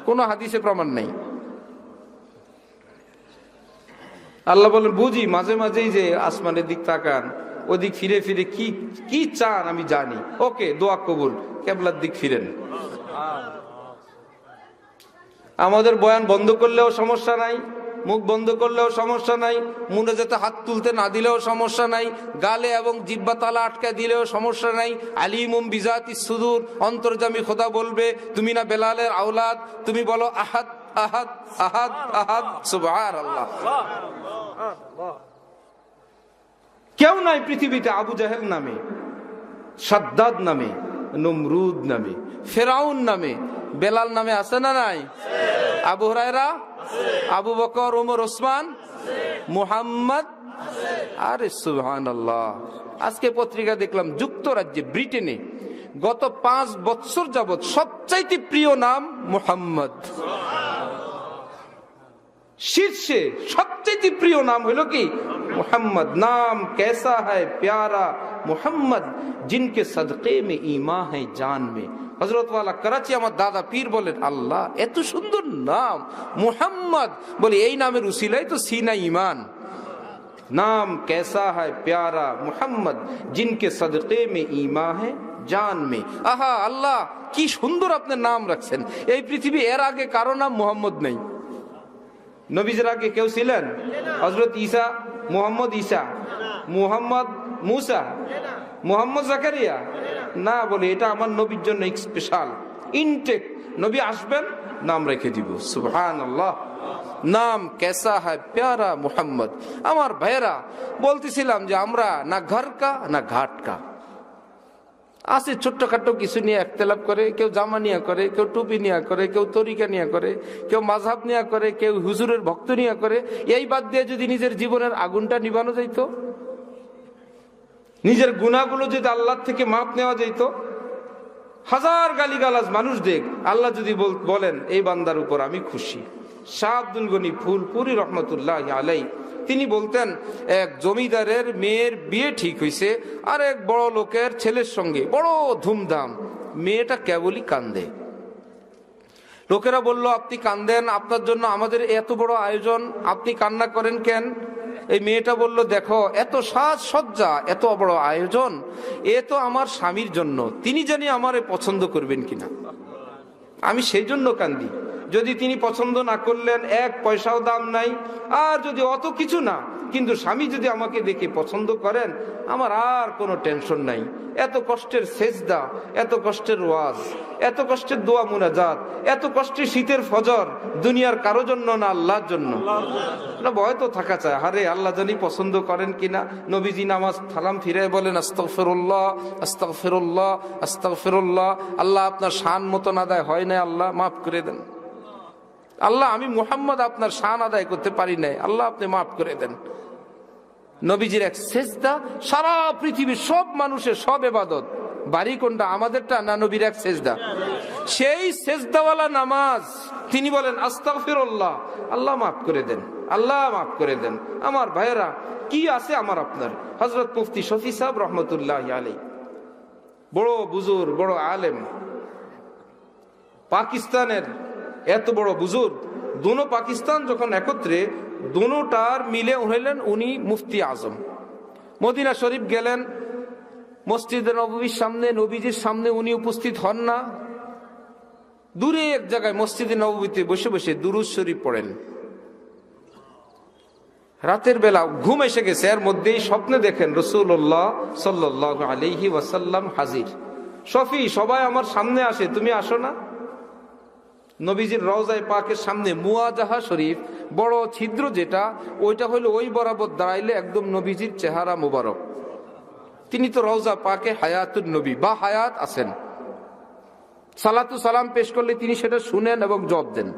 কোনো হাদিসে প্রমাণ নেই। আল্লাহ বলেন বুঝি মাঝে মাঝেই যে আসমানের দিক তাকান, ওদিক ফিরে ফিরে কি কি চান আমি জানি। ওকে, দোয়া কবুল, কেবলার দিক ফিরেন। আমাদের বয়ান বন্ধ করলেও সমস্যা নাই, মুখ বন্ধ করলেও সমস্যা নাই, মুনাজাতে হাত তুলতে না দিলেও সমস্যা নাই, গালে এবং জিহ্বা তালা আটকে দিলেও সমস্যা নাই। আলিমুম বিজাতিস সুদূর, অন্তর্যামী খোদা বলবে তুমি না বেলালের আওলাদ, তুমি বলো আহাদ আহাদ আহাদ আহাদ সুবহানাল্লাহ। কেউ নাই পৃথিবীতে আবু জাহেল নামে, সাদ্দাদ নামে, নমরুদ নামে, ফেরাউন নামে, বেলাল নামে আছে না নাই? আবু হুরায়রা, আবু বকর, ওমর, ওসমান, মুহাম্মদ। আরে সুবহানাল্লাহ। আজকে পত্রিকা দেখলাম যুক্তরাজ্যে, ব্রিটেনে গত 5 বছর যাবত সবচাইতে প্রিয় নাম মুহাম্মদ। শীর্ষে সবচেয়ে প্রিয় নাম হলো কি? মুহাম্মদ। নাম कैसा है प्यारा मुहम्मद जिनके सदक़े में ईमान है जान में। হযরত ওয়ালা করাচি আমার দাদা পীর বলেন আল্লাহ এত সুন্দর নাম মুহাম্মদ, বলে এই নামের উসিলায় তো সিনা ঈমান। नाम कैसा है प्यारा मुहम्मद जिनके सदक़े में ईमान है জান মে। আহা আল্লাহ কি সুন্দর আপনার নাম রাখছেন। এই পৃথিবী এর আগে কারো নাম মুহাম্মদ নেই। নবীজের আগে কেউ ছিলেন? হযরত ঈসা, মুহাম্মদ ঈসা, মুহাম্মদ মুসা, মুহাম্মদ জাকারিয়া না, বলে এটা আমার নবীর জন্য স্পেশাল ইনটেক। নবী আসবেন নাম রেখে দিব। সুবহানাল্লাহ। নাম কেসা হয় প্যারা মুহাম্মদ। আমার ভাইয়েরা বলতেছিলাম যে আমরা না ঘর কা না ঘাট কা। আছে ছোট্টখাটো কিছু নিয়ে একতলাপ করে, কেউ জামা নিয়ে করে, কেউ টুপি নিয়ে করে, কেউ তরিকা নিয়ে করে, কেউ মাযহাব নিয়ে করে, কেউ হুজুরের ভক্ত নিয়ে করে। এই বাদ দিয়ে যদি নিজের জীবনের আগুনটা নিভানো যাইতো, নিজের গুনাহগুলো যদি আল্লাহর থেকে মাপ নেওয়া যাইতো, হাজার গালিগালাজ মানুষ দেখ, আল্লাহ যদি বলেন এই বান্দার উপর আমি খুশি। শাহ আব্দুল গনি ফুলপুরি রহমতুল্লাহ আলাই তিনি বলতেন এক জমিদারের মেয়ের বিয়ে ঠিক হয়েছে আর এক বড় লোকের ছেলের সঙ্গে, বড় ধুমধাম। মেয়েটা কেবলই কান্দে। লোকেরা বলল আপনি কান্দেন, আপনার জন্য আমাদের এত বড় আয়োজন, আপনি কান্না করেন কেন? এই মেয়েটা বলল দেখো এত সাজ সজ্জা, এত বড় আয়োজন, এ তো আমার স্বামীর জন্য, তিনি জানি আমারে পছন্দ করবেন কিনা, আমি সেই জন্য কান্দি। যদি তিনি পছন্দ না করলেন, 1 পয়সাও দাম নাই, আর যদি অত কিছু না, কিন্তু স্বামী যদি আমাকে দেখে পছন্দ করেন, আমার আর কোনো টেনশন নাই। এত কষ্টের সেজদা, এত কষ্টের ওয়াজ, এত কষ্টের দোয়া মুনাজাত, এত কষ্টের শীতের ফজর, দুনিয়ার কারো জন্য না আল্লাহর জন্য। না ভয় তো থাকা চায়, আরে আল্লাহ জানি পছন্দ করেন কিনা। নবীজি নামাজ সালাম ফিরায় বলেন আস্তাগফিরুল্লাহ আস্তাগফিরুল্লাহ আস্তাগফিরুল্লাহ। আল্লাহ আপনার শান মতন আদায় হয় না, আল্লাহ মাফ করে দেন। আল্লাহ আমি মুহাম্মদ আপনার শান আদায় করতে পারি নাই, আল্লাহ আপনি মাফ করে দেন। নবীজির এক সেজদা, সারা পৃথিবীর সব মানুষের সব ইবাদত, বাড়ি কোনটা আমাদেরটা না নবীর এক সেজদা, সেই সেজদাওয়ালা নামাজ। তিনি বলেন আস্তাগফিরুল্লাহ, আল্লাহ মাফ করে দেন, আল্লাহ মাফ করে দেন। আমার ভাইয়েরা কি আছে আমার আপনার? হযরত মুফতি শফি সাহেব রহমতুল্লাহ আলাইহি, বড় বুজুর্গ, বড় আলেম, পাকিস্তানের এত বড় বুজুর্গ। দোনো পাকিস্তান যখন একত্রে, দোনোটার মিলে হইলেন উনি মুফতি আজম। মদিনা শরীফ গেলেন, মসজিদে নববীর সামনে, নবীজির সামনে উনি উপস্থিত হন না, দূরে এক জায়গায় মসজিদে নববীতে বসে বসে দুরূদ শরীফ পড়েন। রাতের বেলা ঘুম এসে গেছে, এর মধ্যেই স্বপ্নে দেখেন রাসূলুল্লাহ সাল্লাল্লাহু আলাইহি ওয়াসাল্লাম হাজির। শফি সবাই আমার সামনে আসে, তুমি আসো না? নবীজির রওজায়ে পাকের সামনে মুওয়াজাহা শরীফ, বড় ছিদ্র যেটা, ওইটা হলো ওই বরাবর দাঁড়াইলে একদম নবীজির চেহারা মুবারক। তিনি তো রওজা পাকে হায়াতুন নবী বা হায়াত আছেন। সালাতু সালাম পেশ করলে তিনি সেটা শুনেন এবং জবাব দেন।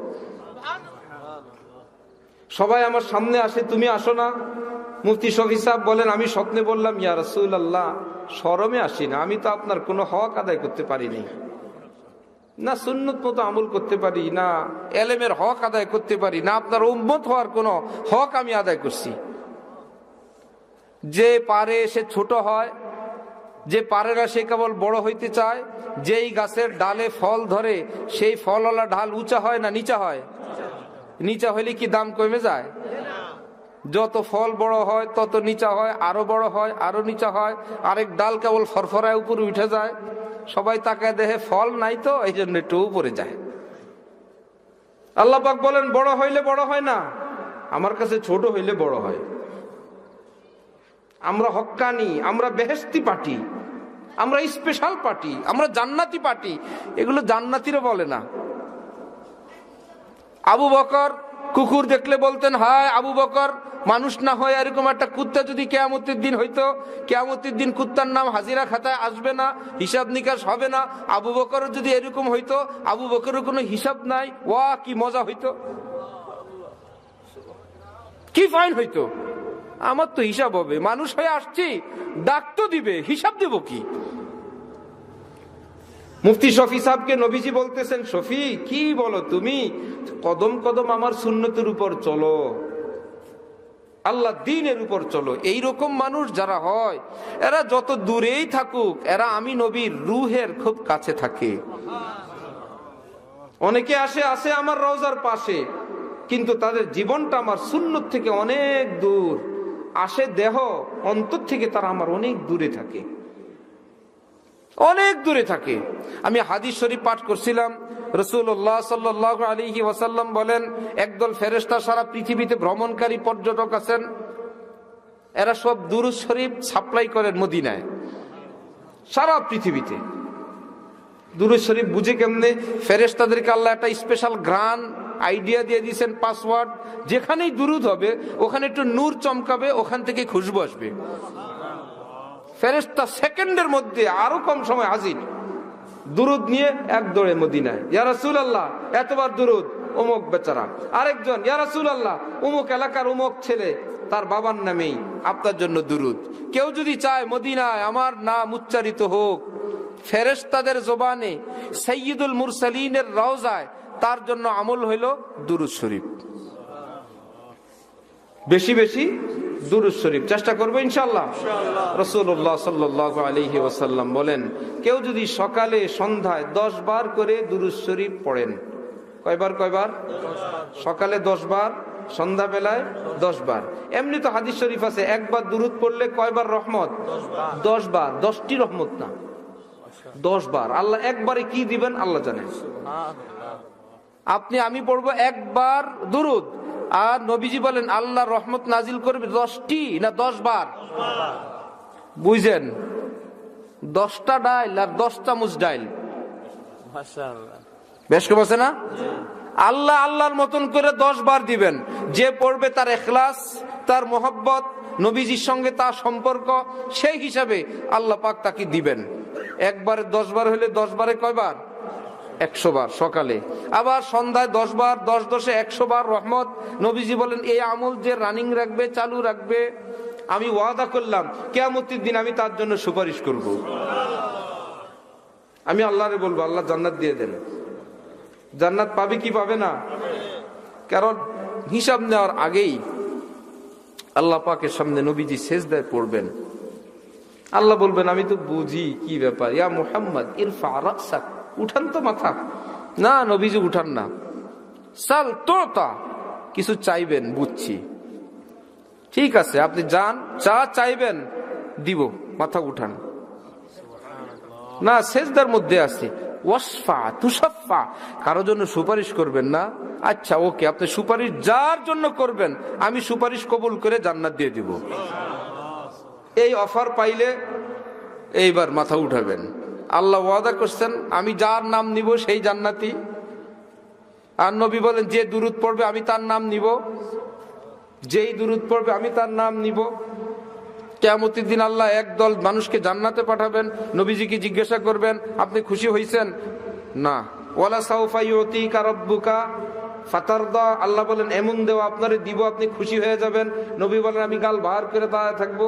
সবাই আমার সামনে আসে, তুমি আসো না? মুফতি শফি সাহেব বলেন আমি স্বপ্নে বললাম ইয়া রাসূলুল্লাহ, শরমে আসি না, আমি তো আপনার কোনো হক আদায় করতে পারিনি। না সুন্নত মতো আমল করতে পারি, না এলেমের হক আদায় করতে পারি, না আপনার উম্মত হওয়ার কোনো হক আমি আদায় করছি। যে পারে সে ছোট হয়, যে পারে না সে কেবল বড় হইতে চায়। যেই গাছের ডালে ফল ধরে সেই ফলওয়ালা ঢাল উঁচা হয় না নিচা হয়? নিচা হইলে কি দাম কমে যায়? যত ফল বড় হয় তত নিচা হয়, আরো বড় হয়, আরো নিচা হয়। আরেক ডাল কেবল ফরফরায় উপরে উঠে যায়, সবাই তাকায় দেখে ফল নাই, তো এই জন্য একটু উপরে যায়। আল্লাহ পাক বলেন বড় হইলে বড় হয় না, আমার কাছে ছোট হইলে বড় হয়। আমরা হক্কানি, আমরা বেহেশতি পার্টি, আমরা স্পেশাল পার্টি, আমরা জান্নাতি পার্টি, এগুলো জান্নাতিরও বলে না। আবু বকর কুকুর দেখলে বলতেন, হায় আবু বকর, মানুষ না হয় এরকম একটা কুত্তা যদি কিয়ামতের দিন হইতো, কিয়ামতের দিন কুত্তার নাম হাজিরা খাতায় আসবে না, হিসাব নিকাশ হবে না। আবু বকর যদি এরকম হইতো, আবু বকরের কোনো হিসাব নাই, ওয়া কি মজা হইতো, কি ফাইন হইতো। আমার তো হিসাব হবে, মানুষ হয়ে আসছি, ডাক তো দিবে, হিসাব দেব কি? মুফতি শফি সাহেবকে নবীজি বলতেছেন, শফি কি বলো তুমি, কদম কদম আমার সুন্নতের উপর চলো, আল্লাহ দ্বীনের উপর চলো। এইরকম মানুষ যারা হয়, এরা যত দূরেই থাকুক, এরা আমি নবীর রুহের খুব কাছে থাকে। অনেকে আসে আমার রওজার পাশে, কিন্তু তাদের জীবনটা আমার সুন্নত থেকে অনেক দূর। আসে দেহ, অন্তর থেকে তারা আমার অনেক দূরে থাকে, অনেক দূরে থাকে। আমি হাদিস শরীফ পাঠ করছিলাম, রাসূলুল্লাহ সাল্লাল্লাহু আলাইহি ওয়াসাল্লাম বলেন, একদল ফেরেশতা সারা পৃথিবীতে ভ্রমণকারী পর্যটক আছেন, এরা সব দুরূদ শরীফ সাপ্লাই করেন মদিনায়। সারা পৃথিবীতে দুরূদ শরীফ বুঝে কেমনে? ফেরেশতাদেরকে আল্লাহ একটা স্পেশাল গ্রান আইডিয়া দিয়ে দিয়েছেন, পাসওয়ার্ড। যেখানেই দুরূদ হবে ওখানে একটু নূর চমকাবে, ওখান থেকে খুশবু আসবে। ফেরেশতা সেকেন্ডের মধ্যে আরো কম সময় হাজির, দুরুদ নিয়ে এক দৌড়ে মদিনায়। ইয়া রাসূলুল্লাহ, এতবার দুরুদ। অমুক বেচারা আরেকজন, ইয়া রাসূলুল্লাহ, অমুক এলাকার অমুক ছেলে, তার বাবার নামেই আপনার জন্য দুরুদ। কেউ যদি চায় মদিনায় আমার নাম উচ্চারিত হোক ফেরেশতাদের জবানে, সাইয়্যিদুল মুরসালিনের রওজায়, তার জন্য আমল হইল দুরুদ শরীফ। বেশি বেশি দুরূদ শরীফ চেষ্টা করবো ইনশাআল্লাহ। রাসূলুল্লাহ সাল্লাল্লাহু আলাইহি ওয়াসাল্লাম বলেন, কেউ যদি সকালে সন্ধ্যায় 10 বার করে দুরূদ শরীফ পড়েন, কয়বার? সকালে 10 বার, সন্ধ্যা বেলায় 10 বার। এমনি তো হাদিস শরীফ আছে, একবার দুরূদ পড়লে কয়বার রহমত? 10 বার। 10টি রহমত না, 10 বার। আল্লাহ একবারে কি দিবেন আল্লাহ জানেন। আমি পড়বো একবার দুরূদ, আর নবীজি বলেন আল্লাহ রহমত নাজিল করবে 10টি না 10 বার। বুঝছেন? 10টা ডাইল আর 10 চামচ ডাইল, বেশ কম আছে না? আল্লাহ আল্লাহর মতন করে 10 বার দিবেন। যে পড়বে তার ইখলাস, তার মোহাব্বত, নবীজির সঙ্গে তার সম্পর্ক, সেই হিসাবে আল্লাহ পাক তাকে দিবেন। একবারে 10 বার হলে 10 বারে কয়বার? 100 বার সকালে। আবার সন্ধ্যায় 10 বার, 10 10 100 বার রহমত। নবীজি বলেন এই আমল যে রানিং রাখবে, চালু রাখবে, আমি ওয়াদা করলাম কিয়ামতের দিন আমি তার জন্য সুপারিশ করব। আমি আল্লাহরে বলবো, আল্লাহ জান্নাত দিয়ে দেন। জান্নাত পাবে কি পাবে না? কারণ হিসাব নেওয়ার আগেই আল্লাহ পাকের সামনে নবীজি সেজদায় পড়বেন। আল্লাহ বলবেন আমি তো বুঝি কি ব্যাপার, ইয়া মুহাম্মদ ইরফা রাসাক, উঠান তো মাথা। না নবীজি উঠান না। সাল তোতা, কিছু চাইবেন বুঝছি, ঠিক আছে আপনি যান, যা চাইবেন দিব, মাথা উঠান না। সেজদার মধ্যে আছে ওয়াসফা তুসাফা, কারোর জন্য সুপারিশ করবেন না। আচ্ছা ওকে, আপনি সুপারিশ যার জন্য করবেন আমি সুপারিশ কবুল করে জান্নাত দিয়ে দিব। এই অফার পাইলে এইবার মাথা উঠাবেন। আল্লাহ ওয়াদা করছেন আমি যার নাম নিব সেই জান্নাতি। আর নবী বলেন যে দুরূদ পড়বে আমি তার নাম নিব, যেই দুরূদ পড়বে আমি তার নাম নিব। কিয়ামতের দিন আল্লাহ একদল মানুষকে জান্নাতে পাঠাবেন। নবীজিকে জিজ্ঞাসা করবেন আপনি খুশি হইছেন? না। ওয়ালা সাউফা ইউতিকা রাব্বুকা ফাতারদা, আল্লাহ বলেন এমন দেওয়া আপনারে দিব আপনি খুশি হয়ে যাবেন। নবী বলেন আমি গাল বাহার করে দাঁড়ায় থাকবো।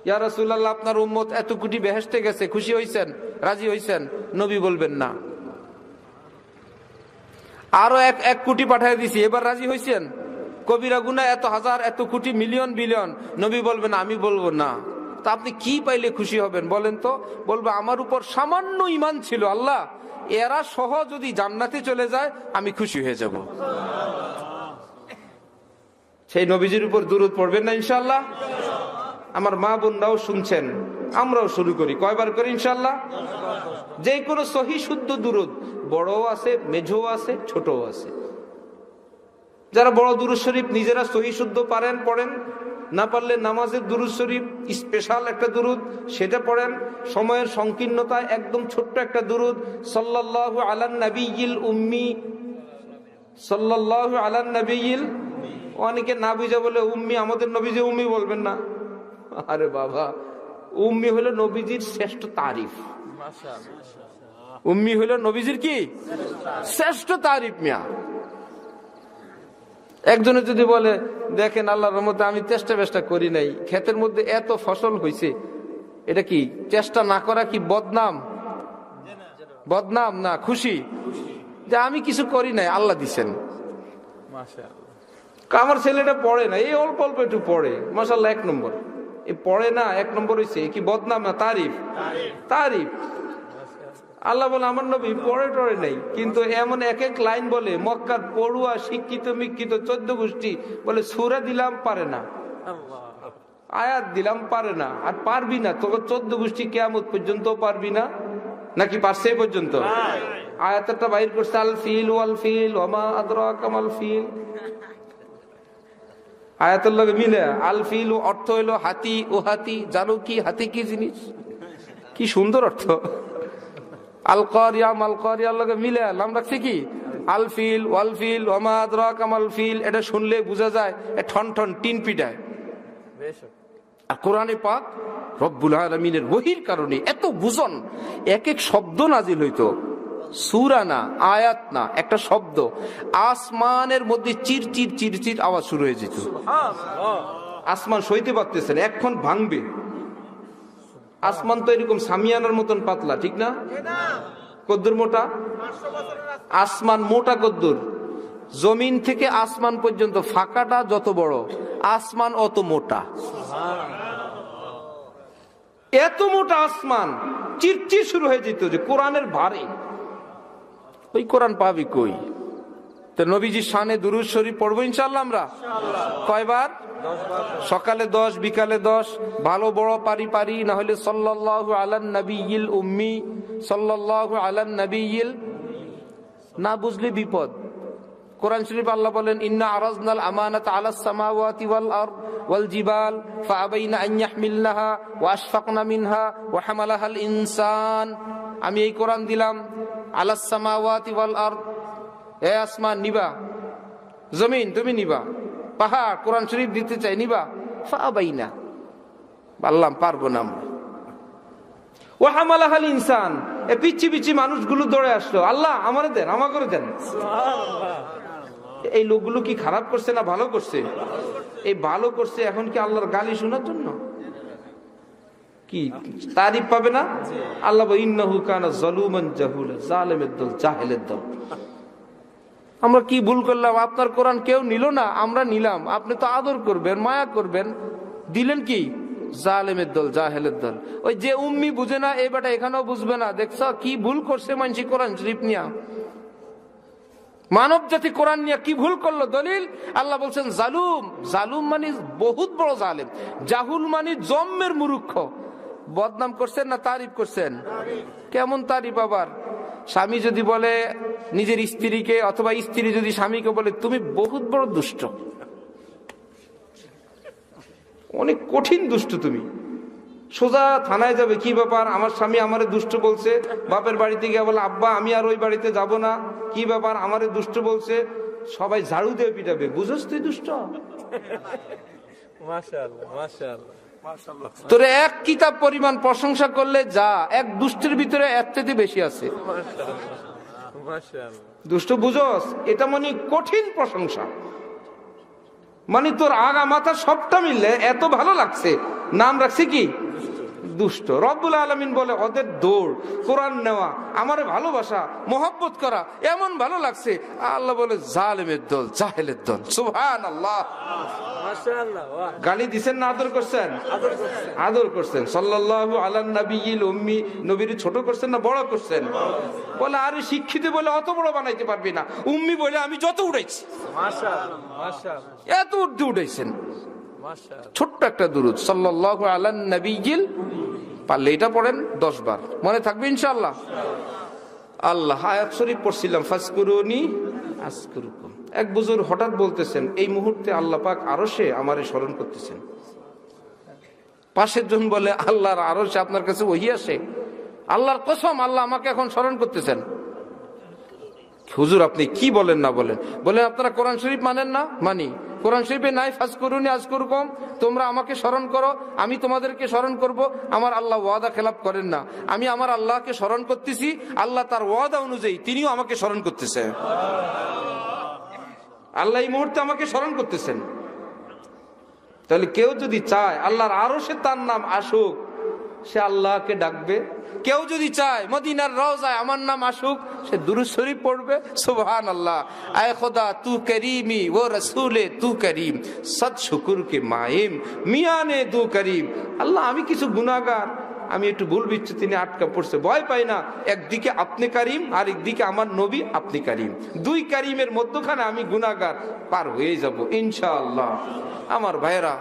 ইয়া রাসূলুল্লাহ আপনার উম্মত এত কোটি বেহেশতে গেছে, খুশি হইছেন, রাজি হইছেন? নবী বলবেন না। আরো 1 কোটি পাঠিয়ে দিছি, এবার রাজি হয়েছেন? কবিরা গুনাহ এত হাজার, এত কোটি, মিলিয়ন বিলিয়ন। নবী বলবেন আমি বলবো না। তা আপনি কি পাইলে খুশি হবেন বলেন তো? বলবে আমার উপর সামান্য ঈমান ছিল, আল্লাহ এরা সহ যদি জান্নাতে চলে যায় আমি খুশি হয়ে যাব। সেই নবীজির উপর দুরূদ পড়বেন না ইনশাআল্লাহ? আমার মা বোনরাও শুনছেন, আমরাও শুরু করি। কয়বার করি ইনশাআল্লাহ? যে কোনো সহি শুদ্ধ দুরূদ, বড়ও আছে, মেঝও আছে, ছোটও আছে। যারা বড় দুরূদ শরীফ নিজেরা সহি শুদ্ধ পারেন পড়েন, না পারলে নামাজের দুরূদ শরীফ স্পেশাল একটা দুরূদ সেটা পড়েন। সময়ের সংকীর্ণতায় একদম ছোট্ট একটা দুরূদ, সাল্লাল্লাহু আলান নবিয়্যিল উম্মি, সাল্লাল্লাহু আলান নবিয়্যিল। অনেকে না বুঝে বলে উম্মি, আমাদের নবীজি উম্মি বলবেন না। আরে বাবা, উম্মি হলো নবীজির শ্রেষ্ঠ তারিফ। উম্মি হলো নবীজির কি শ্রেষ্ঠ তারিফ। মিয়া একজনে যদি বলে দেখেন আল্লাহর রহমতে আমি চেষ্টা বেষ্টা করি নাই, ক্ষেতের মধ্যে এত ফসল হয়েছে, এটা কি চেষ্টা না করা কি বদনাম? বদনাম না খুশি যে আমি কিছু করি নাই, আল্লাহ দিছেন। আমার ছেলেটা পড়ে না, এই অল্প অল্প একটু পড়ে, মাশাআল্লাহ 1 নম্বর। এই পড়ে না 1 নম্বর হয়েছে, কি বদনাম না তারিফ? তারিফ। আল্লাহ বলে আমার নবী পড়ে টড়ে নাই, কিন্তু এমন এক লাইন বলে, মক্কার পড়ুয়া শিক্ষিত মিক্ষিত 14 গোষ্ঠী বলে সূরা দিলাম পারে না, আয়াত দিলাম পারে না, আর পারবি না তোকে 14 গোষ্ঠী কিয়ামত পর্যন্ত পারবি না, নাকি পারছে পর্যন্ত? আয়াতটা বাইর করছে, আল ফিল ওয়াল ফিল ওমা আদরাকা মাল ফিল। আয়াতের লগে মিলে আল ফিল অর্থ হইলো হাতি। ও হাতি জানো কি হাতি কি জিনিস? কি সুন্দর অর্থ। আল কারিয়া মাল কারিয়ার লগে মিলে নাম রাখছে কি আল ফিল ওয়াল ফিল ওমা আদরাকা মাল ফিল। এটা শুনলে বোঝা যায় ঠন ঠন টিন পিটায়। আর কোরআনে পাক রব্বুল আলামিনের ওহীর কারণে এত বুঝন, এক এক শব্দ নাজিল হইতো, সূরা না, আয়াত না, একটা শব্দ আসমানের মধ্যে চির চির চির চির আওয়াজ শুরু হয়ে যেত। আসমান সইতে পারতেছে না, এখন ভাঙবে। আসমান তো এরকম সামিয়ানার মতন পাতলা, ঠিক না? কদ্দুর মোটা আসমান, মোটা কদ্দুর। জমিন থেকে আসমান পর্যন্ত ফাঁকাটা যত বড়, আসমান অত মোটা। এত মোটা আসমান চিরচির শুরু হয়ে যেত যে কোরআনের ভারে। ওই কোরআন পাবি কই? তো নবীজির শানে দুরূদ শরীফ পড়বো ইনশাআল্লাহ আমরা। কয়বার? সকালে 10, বিকালে 10। ভালো বড় পারি পারি, না হলে সাল্লাল্লাহু আলান নবিয়্যিল উম্মি, সাল্লাল্লাহু আলান নবিয়্যিল। না বুঝলে বিপদ। কোরআন শরীফ আল্লাহ বলেন ইন্না আরাজনাল আমানাতা আলাস সামাওয়াতি ওয়াল আরদ ওয়াল জিবাল ফাআবাইনা আন ইয়াহমিলনাহা ওয়া আশফাকনা মিনহা ওয়া হামালাহাল ইনসান। আমি এই কোরআন দিলাম আলাস সামাওয়াতি ওয়াল আরদ, হে আসমান নিবা, জমিন তুমি নিবা, পাহাড় কোরআন শরীফ দিতে চাই নিবা, ফাআবাইনা বললাম পারবো না আমরা। ওয়া হামালাহাল ইনসান, এ পিচ্ছি পিচ্ছি মানুষগুলো দৌড়ে আসলো, আল্লাহ আমারে দেন, আমা করে দেন। এই লোকগুলো কি খারাপ করছে না ভালো করছে? এই ভালো করছে। এখন কি আল্লাহর গালি শোনার জন্য কি তারিফ পাবে না? আল্লাহ ইন্নাহু কানা যালুমান জাহুলা, জালেমের দল, জাহেলের দল। আমরা কি ভুল করলাম? আপনার কোরআন কেউ নিল না, আমরা নিলাম। আপনি তো আদর করবেন, মায়া করবেন, দিলেন কি? জালেমের দল, জাহেলের দল। ওই যে উম্মি বুঝে না, এই বেটা এখানেও বুঝবে না। দেখছ কি ভুল করছে মানসি কোরআন শরীফ নিয়া, মানব জাতি কোরআন নিয়ে কি ভুল করলো? দলিল আল্লাহ বলছেন জালুম। জালুম মানে বহুত বড় জালেম। জাহুল মানে জন্মের মূর্খ। বদনাম করছেন না তারিফ করছেন? কেমন তারিফ আবার? স্বামী যদি বলে নিজের স্ত্রীকে, অথবা স্ত্রী যদি স্বামীকে বলে তুমি বহুত বড় দুষ্ট, অনেক কঠিন দুষ্ট তুমি, সোজা থানায় যাবে, কি ব্যাপার আমার স্বামী আমারে দুষ্ট বলছে। বাপের বাড়িতে গিয়ে বলে আব্বা আমি আর ওই বাড়িতে যাব না, কি ব্যাপার আমারে দুষ্ট বলছে। সবাই ঝাড়ু দিয়ে পিটাবে, বুঝছ তুই দুষ্ট। মাশাআল্লাহ মাশাআল্লাহ মাশাআল্লাহ। তোরে এক কিতাব পরিমাণ প্রশংসা করলে যা, এক দুষ্টের ভিতরে এর থেকে বেশি আছে। মাশাআল্লাহ। দুষ্ট বুঝস, এটা মানে কঠিন প্রশংসা, মানে তোর আগা মাথা সবটা মিললে এত ভালো লাগছে, নাম রাখছে কি দুষ্ট। রব্বুল আলামিন বলে ওদের দৌড়, কোরআন নেওয়া, আমারে ভালোবাসা, মোহাব্বত করা এমন ভালো লাগছে। আল্লাহ বলে জালেমের দল, জাহেলের দল। সুবহানাল্লাহ। মাশাআল্লাহ। বাহ। গালি দিছেন না আদর করছেন? আদর করছেন। সাল্লাল্লাহু আলান নাবিয়িল উম্মি, নবীর ছোট করছেন না বড় করছেন? বলে আরে শিক্ষিত বলে অত বড় বানাইতে পারবি না, উম্মি বলে আমি যত উড়াইছি। মাশাআল্লাহ মাশাআল্লাহ এত উর্দু উঠাইছেন। মাশাআল্লাহ। ছোট্ট একটা দুরুদ, সাল্লাল্লাহু আলান নাবিয়িল, পারলে এটা পড়েন 10 বার, মনে থাকবে ইনশাআল্লাহ। আল্লাহ আয়াত শরীফ পড়ছিলাম, ফাজকুরুনি আযকুরুকুম। এক বুজুর্গ হঠাৎ বলতেছেন এই মুহূর্তে আল্লাহ পাক আরশে আমারে স্মরণ করতেছেন। পাশের জন বলে আল্লাহর আরশে আপনার কাছে ওহী আসে? আল্লাহর কসম আল্লাহ আমাকে এখন স্মরণ করতেছেন। হুজুর আপনি কি বলেন না বলেন? বলেন আপনারা কোরআন শরীফ মানেন না? মানি। কোরআন শরীফে নাই ফাজকুরুনি আযকুরুকুম, তোমরা আমাকে স্মরণ করো আমি তোমাদেরকে স্মরণ করব। আমার আল্লাহ ওয়াদা খেলাপ করেন না। আমি আমার আল্লাহকে স্মরণ করতেছি, আল্লাহ তার ওয়াদা অনুযায়ী তিনিও আমাকে স্মরণ করতেছেন। আল্লাহ এই মুহূর্তে আমাকে স্মরণ করতেছেন। তাহলে কেউ যদি চায় আল্লাহর আরশে তার নাম আসুক, সে আল্লাহকে ডাকবে। কেউ যদি চায় মদিনার রওজায় আমার নাম আসুক, সে দুরূদ শরীফ পড়বে। সুবহানাল্লাহ। আয় খোদা তু করিমি ও রসুলে তু করিম, সদ শুকুর কে মাইম মিয়ানে দু করিম। আল্লাহ আমি কিছু গুনাহগার, আমি একটু ভুল বিচ্ছুতি নিয়ে আটকা পড়ছে, ভয় পাই না। একদিকে আপনি কারিম আর একদিকে আমার নবী আপনি কারিম, দুই কারিমের মধ্যখানে আমি গুনাহগার, পার হয়ে যাব ইনশাআল্লাহ। আমার ভাইয়েরা,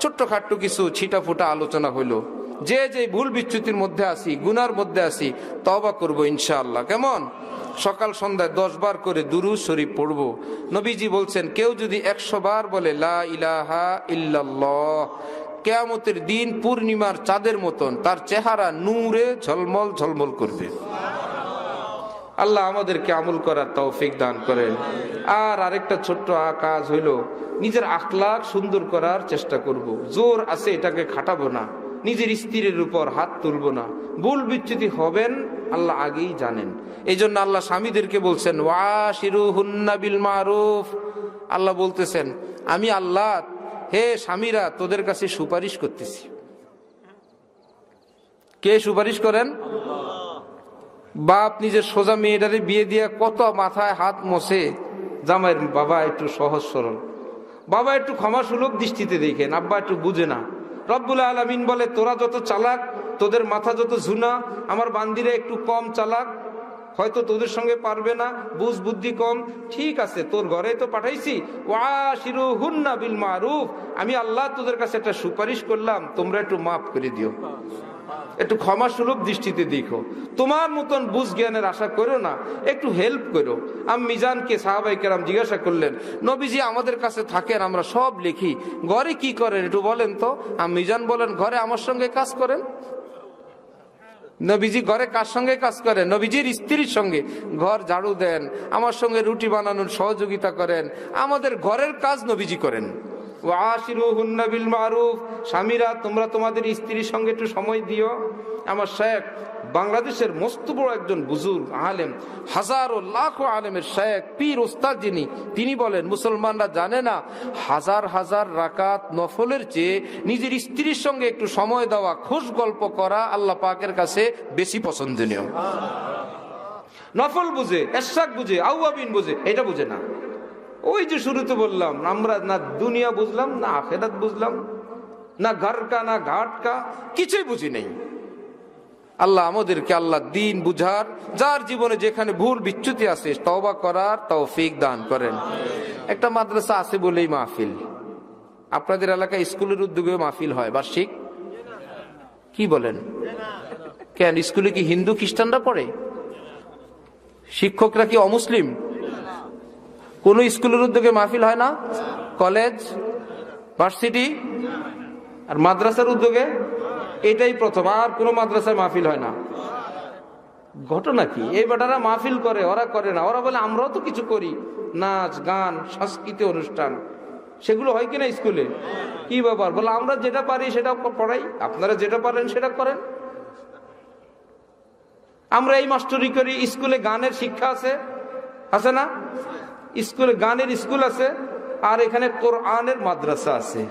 ছোট্টখাট্ট কিছু ছিটা ফোটা আলোচনা হইলো। যে যে ভুল বিচ্যুতির মধ্যে আছি, গুনার মধ্যে আছি, তওবা করব ইনশাআল্লাহ। কেমন? সকাল সন্ধ্যায় 10 বার করে দুরূদ শরীফ পড়ব। নবীজি বলছেন কেউ যদি 100 বার বলে লা ইলাহা ইল্লাল্লাহ, কিয়ামতের দিন পূর্ণিমার চাঁদের মতন তার চেহারা নূরে ঝলমল ঝলমল করবে। আল্লাহ আমাদেরকে আমল করার তৌফিক দান করেন। আর আরেকটা ছোট্ট কাজ হইল, নিজের আখলাক সুন্দর করার চেষ্টা করব। জোর আছে এটাকে খাটাবো না, নিজের স্ত্রীর উপর হাত তুলবো না। ভুল বিচ্যুতি হবেন আল্লাহ আগেই জানেন। এই জন্য আল্লাহ স্বামীদেরকে বলছেন ওয়াশিরুহুন্না বিল মারুফ। আল্লাহ বলতেছেন আমি আল্লাহ, হে স্বামীরা তোদের কাছে সুপারিশ করতেছি। কে সুপারিশ করেন? বাপ নিজের সোজা মেয়েটারে বিয়ে দিয়ে কত মাথায় হাত মোছে, জামাইয়ের বাবা একটু সহজ সরল, বাবা একটু ক্ষমাসুলভ দৃষ্টিতে দেখেন, আব্বা একটু বুঝে না। রব্বুল আলামিন বলে তোরা যত চালাক, তোদের মাথা যত ঝুনা, আমার বান্দিরা একটু কম চালাক, হয়তো তোদের সঙ্গে পারবে না, বুঝ বুদ্ধি কম। ঠিক আছে, তোর ঘরে তো পাঠাইছি, ওয়াশিরুহুন্না বিল মারুফ, আমি আল্লাহ তোদের কাছে একটা সুপারিশ করলাম, তোমরা একটু মাফ করে দিও, একটু ক্ষমা সুলভ দৃষ্টিতে দেখো। তোমার মতন বুঝ জ্ঞানের আশা করো না, একটু হেল্প করো। মিজানকে সাহাবায়ে কেরাম জিজ্ঞাসা করলেন, নবীজি আমাদের কাছে থাকেন, আমরা সব লিখি, ঘরে কি করেন একটু বলেন তো? মিজান বলেন ঘরে আমার সঙ্গে কাজ করেন। নবীজি ঘরে কার সঙ্গে কাজ করেন? নবীজির স্ত্রীর সঙ্গে। ঘর ঝাড়ু দেন, আমার সঙ্গে রুটি বানানোর সহযোগিতা করেন, আমাদের ঘরের কাজ নবীজি করেন। ওয়াশিরুহুন্না বিল মারুফ, স্বামীরা তোমরা তোমাদের স্ত্রীর সঙ্গে একটু সময় দিও। আমার শেখ, বাংলাদেশের মস্ত বড় একজন বুজুর্গ আলেম, হাজারো লাখো আলেমের শেখ, পীর ওস্তাদ যিনি, তিনি বলেন মুসলমানরা জানে না হাজার হাজার রাকাত নফলের চেয়ে নিজের স্ত্রীর সঙ্গে একটু সময় দেওয়া, খোশ গল্প করা আল্লাহ পাকের কাছে বেশি পছন্দনীয়। নফল বুঝে, এশরাক বুঝে, আউয়াবিন বুঝে, এটা বুঝে না। ওই যে শুরুতে বললাম, আমরা না দুনিয়া বুঝলাম, না আখিরাত বুঝলাম, না ঘর কা না ঘাট কা, কিছুই বুঝি নেই। আল্লাহ আমাদেরকে আল্লাহ দিন বুঝার, যার জীবনে যেখানে ভুল বিচ্যুতি আছে তওবা করার তৌফিক দান করেন। একটা মাদ্রাসা আছে বলেই মাহফিল। আপনাদের এলাকায় স্কুলের উদ্যোগে মাহফিল হয় বার্ষিক? কি বলেন? কেন স্কুলে কি হিন্দু খ্রিস্টানরা পড়ে? শিক্ষকরা কি অমুসলিম? কোন স্কুলের উদ্যোগে মাহফিল হয় না? কলেজ, ভার্সিটি আর মাদ্রাসার উদ্যোগে এটাই প্রথম। আর কোন মাদ্রাসায় মাহফিল হয় না। ঘটনা কি? এই বেটারা মাহফিল করে, ওরা করে না। ওরা বলে আমরাও তো কিছু করি, নাচ গান সাংস্কৃতিক অনুষ্ঠান, সেগুলো হয় কিনা স্কুলে? কি ব্যাপার? বলে আমরা যেটা পারি সেটা পড়াই, আপনারা যেটা পারেন সেটা করেন। আমরা এই মাস্টারি করি। স্কুলে গানের শিক্ষা আছে, আছে না? স্কুলে গানের স্কুল আছে, আর এখানে কোরআনের মাদ্রাসা আছে।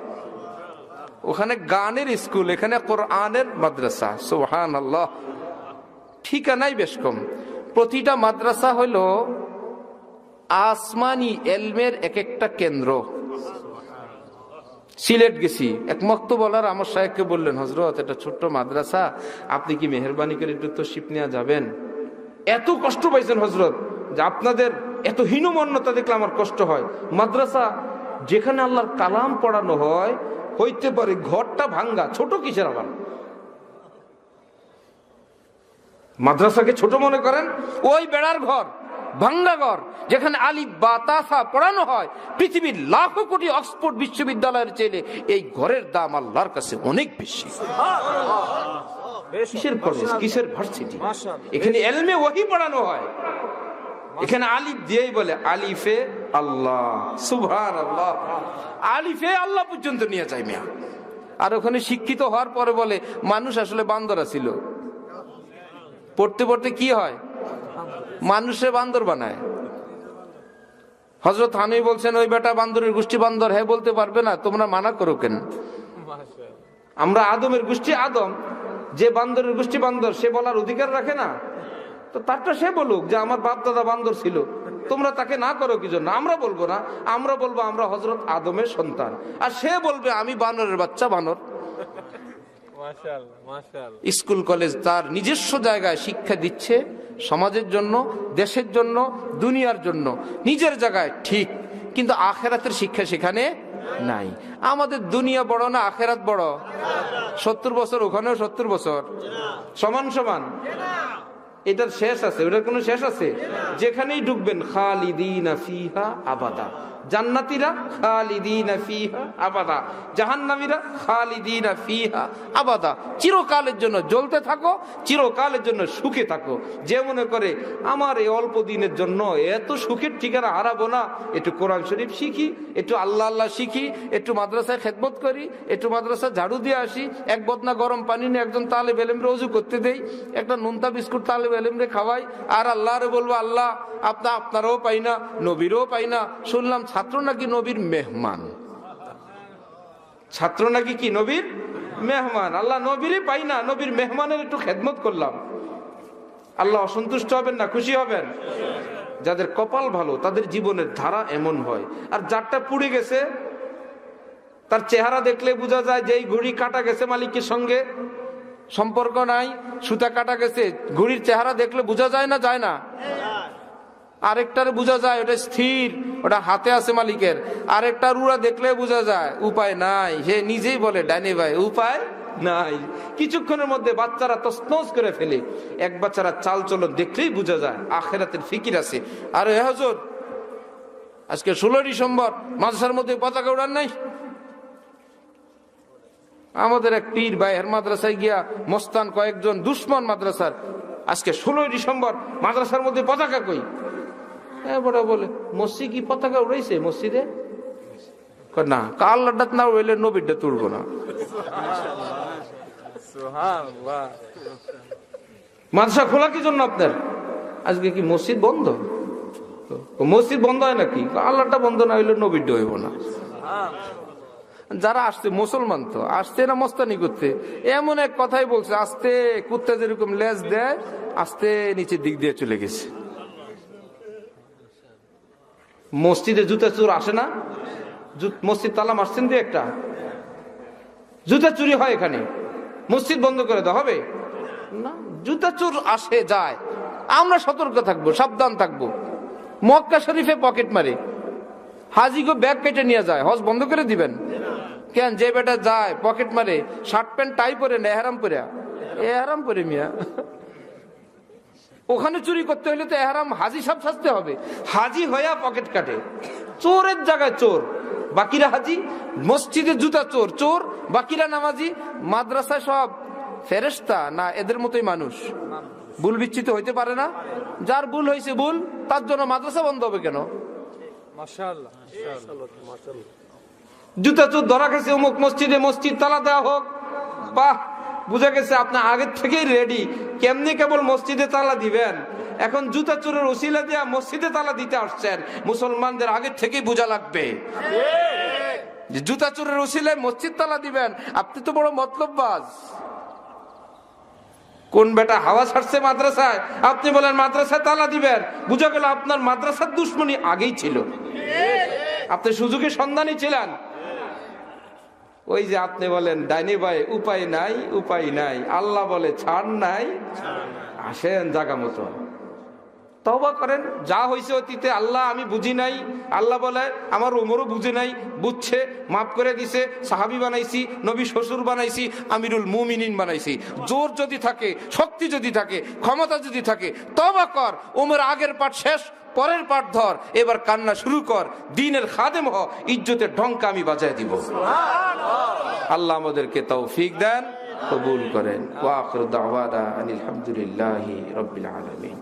ওখানে গানের স্কুল, এখানে কোরআনের মাদ্রাসা। সুবহানাল্লাহ। ঠিকানাই বেশ কম। প্রতিটা মাদ্রাসা হইল আসমানি এলমের এক একটা কেন্দ্র। সিলেট গেছি, এক মক্তবলার আমার সাহেবকে বললেন, হযরত এটা ছোট্ট মাদ্রাসা, আপনি কি মেহেরবানি করে একটু তশরিফ নিয়ে যাবেন? এত কষ্ট পাইছেন হযরত যে আপনাদের এত হীনমন্যতা দেখলে আমার কষ্ট হয়। মাদ্রাসা যেখানে আল্লাহর কালাম পড়ানো হয়, হইতে পারে ঘরটা ভাঙ্গা, ছোট কিসের আবার? মাদ্রাসাকে ছোট মনে করেন? ওই বেড়ার ঘর, ভাঙ্গা ঘর, যেখানে আলিফ বা তাসা পড়ানো হয়, পৃথিবীর লাখো কোটি অক্সফোর্ড বিশ্ববিদ্যালয়ের চেয়ে এই ঘরের দাম আল্লাহর কাছে অনেক বেশি। কিসের কলেজ, কিসের ভার্সিটি? এখানে এলমে ওহী পড়ানো হয়। এখানে আলিফ দিয়েই বলে আলিফে আল্লাহ, সুবহানাল্লাহ, আলিফে আল্লাহ পর্যন্ত নিয়ে যায় মিয়া। আর ওখানে শিক্ষিত হওয়ার পরে বলে মানুষ আসলে বান্দরা ছিল। পড়তে পড়তে কি হয়, মানুষে বান্দর বানায়। হযরত হানি বলছেন, ওই বেটা বান্দরের গোষ্ঠী বান্দর, হ্যাঁ বলতে পারবে না, তোমরা মানা করো কেন? আমরা আদমের গোষ্ঠী আদম, যে বান্দরের গোষ্ঠী বান্দর সে বলার অধিকার রাখে না? তো তারটা সে বলুক যে আমার বাপ দাদা বান্দর ছিল, তোমরা তাকে না করো কি জন্য? আমরা বলবো না, আমরা বলবো আমরা হযরত আদমের সন্তান, আর সে বলবে আমি বানরের বাচ্চা, বানর। স্কুল কলেজ তার নিজস্ব জায়গায় শিক্ষা দিচ্ছে, সমাজের জন্য, দেশের জন্য, দুনিয়ার জন্য, নিজের জায়গায় ঠিক, কিন্তু আখেরাতের শিক্ষা সেখানে নাই। আমাদের দুনিয়া বড় না আখেরাত বড়? 70 বছর ওখানেও 70 বছর সমান সমান। এটার শেষ আছে? ওটার কোনো শেষ আছে? যেখানেই ঢুকবেন খালিদিনা ফিহা আবাদা। জান্নাতীরা খালিদিনা ফিহা আবাদা, জাহান্নামীরা খালিদিনা ফিহা আবাদা। চিরকালের জন্য জ্বলতে থাকো, চিরকালের জন্য সুখে থাকো। যে মনে করে আমার এই অল্প দিনের জন্য এত সুখের ঠিকানা হারাবো না, একটু কোরআন শরীফ শিখি, একটু আল্লাহ আল্লাহ শিখি, একটু মাদ্রাসায় খেদমত করি, একটু মাদ্রাসা ঝাড়ু দিয়ে আসি, এক বদনা গরম পানি নিয়ে একজন তালেব এলেমরে ওযু করতে দেই, একটা নুনতা বিস্কুট তালেব এলেমরে খাওয়াই, আর আল্লাহরে বলবো আল্লাহ আপনারাও পাই না, নবীরও পাই না। শুনলাম ছাত্র নাকি নবীর মেহমান, ছাত্র নাকি কি নবীর মেহমান। আল্লাহ নবীরই পাই না, নবীর মেহমানের একটু খেদমত করলাম। আল্লাহ অসন্তুষ্ট হবেন না, খুশি হবেন? যাদের কপাল ভালো তাদের জীবনের ধারা এমন হয়। আর যারটা পুড়ে গেছে তার চেহারা দেখলে বোঝা যায় যে এই ঘড়ি কাটা গেছে মালিকের সঙ্গে সম্পর্ক নাই, সুতা কাটা গেছে, ঘড়ির চেহারা দেখলে বোঝা যায় না? যায় না? আরেকটার বোঝা যায় ওটা স্থির, ওটা হাতে আছে মালিকের। আরেকটার উড়া দেখলে বোঝা যায় উপায় নাই, সে নিজেই বলে ডাইনে ভাই উপায় নাই। কিছুক্ষণের মধ্যে বাচ্চারা তছনছ করে ফেলে। এক বাচ্চারা চাল চলন দেখলেই বোঝা যায় আখেরাতের ফিকির আছে। আর হুজুর আজকে 16 ডিসেম্বর, মাদ্রাসার মধ্যে পতাকা উড়ান নাই? আমাদের এক পীর ভাই এর মাদ্রাসায় গিয়া মস্তান কয়েকজন দুশ্মন মাদ্রাসার, আজকে 16 ডিসেম্বর মাদ্রাসার মধ্যে পতাকা কই? বড় বলে মসজিদ কি পতাকা উড়াইছে মসজিদে? না, আল্লাহর না উড়াইলে নবীরটা তুলবো না। মাদ্রাসা খোলা কি জন্য আপনার? আজকে কি মসজিদ বন্ধ? মসজিদ বন্ধ হয় নাকি? আল্লাহটা বন্ধ না হইলে নবীরটা হইব না। যারা আসছে মুসলমান তো আসছে না মস্তানি করতে, এমন এক কথাই বলছে, আস্তে কুত্তা যেরকম লেজ দেয় আস্তে নিচের দিক দিয়ে চলে গেছে। মসজিদে জুতা চোর আসে না? মসজিদ তালা মারছেন দিয়ে একটা জুতা চুরি হয় এখানে, মসজিদ বন্ধ করে দেওয়া হবে না? জুতা চোর আসে যায়, আমরা সতর্ক থাকবো, সাবধান থাকবো। মক্কা শরীফে পকেট মারে, হাজিগো ব্যাগ কেটে নিয়ে যায়, হজ বন্ধ করে দিবেন কেন? যে বেটা যায় পকেট মারে, শার্ট প্যান্ট টাই পরে না, এহরাম পরে, এহরাম পরে মিয়া। ওখানে চুরি করতে হলে তো এহরাম হাজি সব সাজতে হবে। হাজি হইয়া পকেট কাটে, চোরের জায়গায় চোর। বাকিরা হাজি, মসজিদে জুতা চোর চোর, বাকিরা নামাজি। মাদ্রাসায় সব ফেরেশতা না এদের মতোই মানুষ? ভুল বিচ্ছিত হইতে পারে না? যার ভুল হয়েছে ভুল, তার জন্য মাদ্রাসা বন্ধ হবে কেন? জুতা চোর ধরা গেছে অমুক মসজিদে, মসজিদ তালা দেওয়া হোক। বাহ, বুঝা গেছে আপনার আগের থেকেই রেডি। কেমনি কেবল মসজিদে তালা দিবেন, এখন জুতা চোরের উসিলা দিয়া মসজিদে তালা দিতে আসছেন। মুসলমানদের আগের থেকেই বোঝা লাগবে যে জুতা চোরের উসিলায় মসজিদ তালা দিবেন, আপনি তো বড় মতলববাজ। কোন বেটা হাওয়া ছাড়ছে মাদ্রাসায়, আপনি বলেন মাদ্রাসায় তালা দিবেন, বুঝা গেল আপনার মাদ্রাসার দুশ্মনী আগেই ছিল, আপনি সুযোগের সন্ধানী ছিলেন। ওই যে আপনি বলেন ডাইনি ভাই উপায় নাই, উপায় নাই, আল্লাহ বলে ছাড় নাই, আসেন জাগা মতো তওবা করেন। যা হয়েছে অতীতে আল্লাহ আমি বুঝি নাই, আল্লাহ বলে আমার ওমরও বুঝে নাই, বুঝছে মাফ করে দিছে, সাহাবী বানাইছি, নবী শ্বশুর বানাইছি, আমিরুল মুমিনিন বানাইছি। জোর যদি থাকে, শক্তি যদি থাকে, ক্ষমতা যদি থাকে, তওবা কর। ওমর আগের পাঠ শেষ, পরের পাঠ ধর, এবার কান্না শুরু কর, দ্বীনের খাদেম হ, ইজ্জতের ঢঙ্কা আমি বাজায় দিব। আল্লাহ আমাদেরকে তৌফিক দেন, কবুল করেন। ওয়া আখিরু দাওয়ানা আনিল হামদুলিল্লাহি রাব্বিল আলামিন।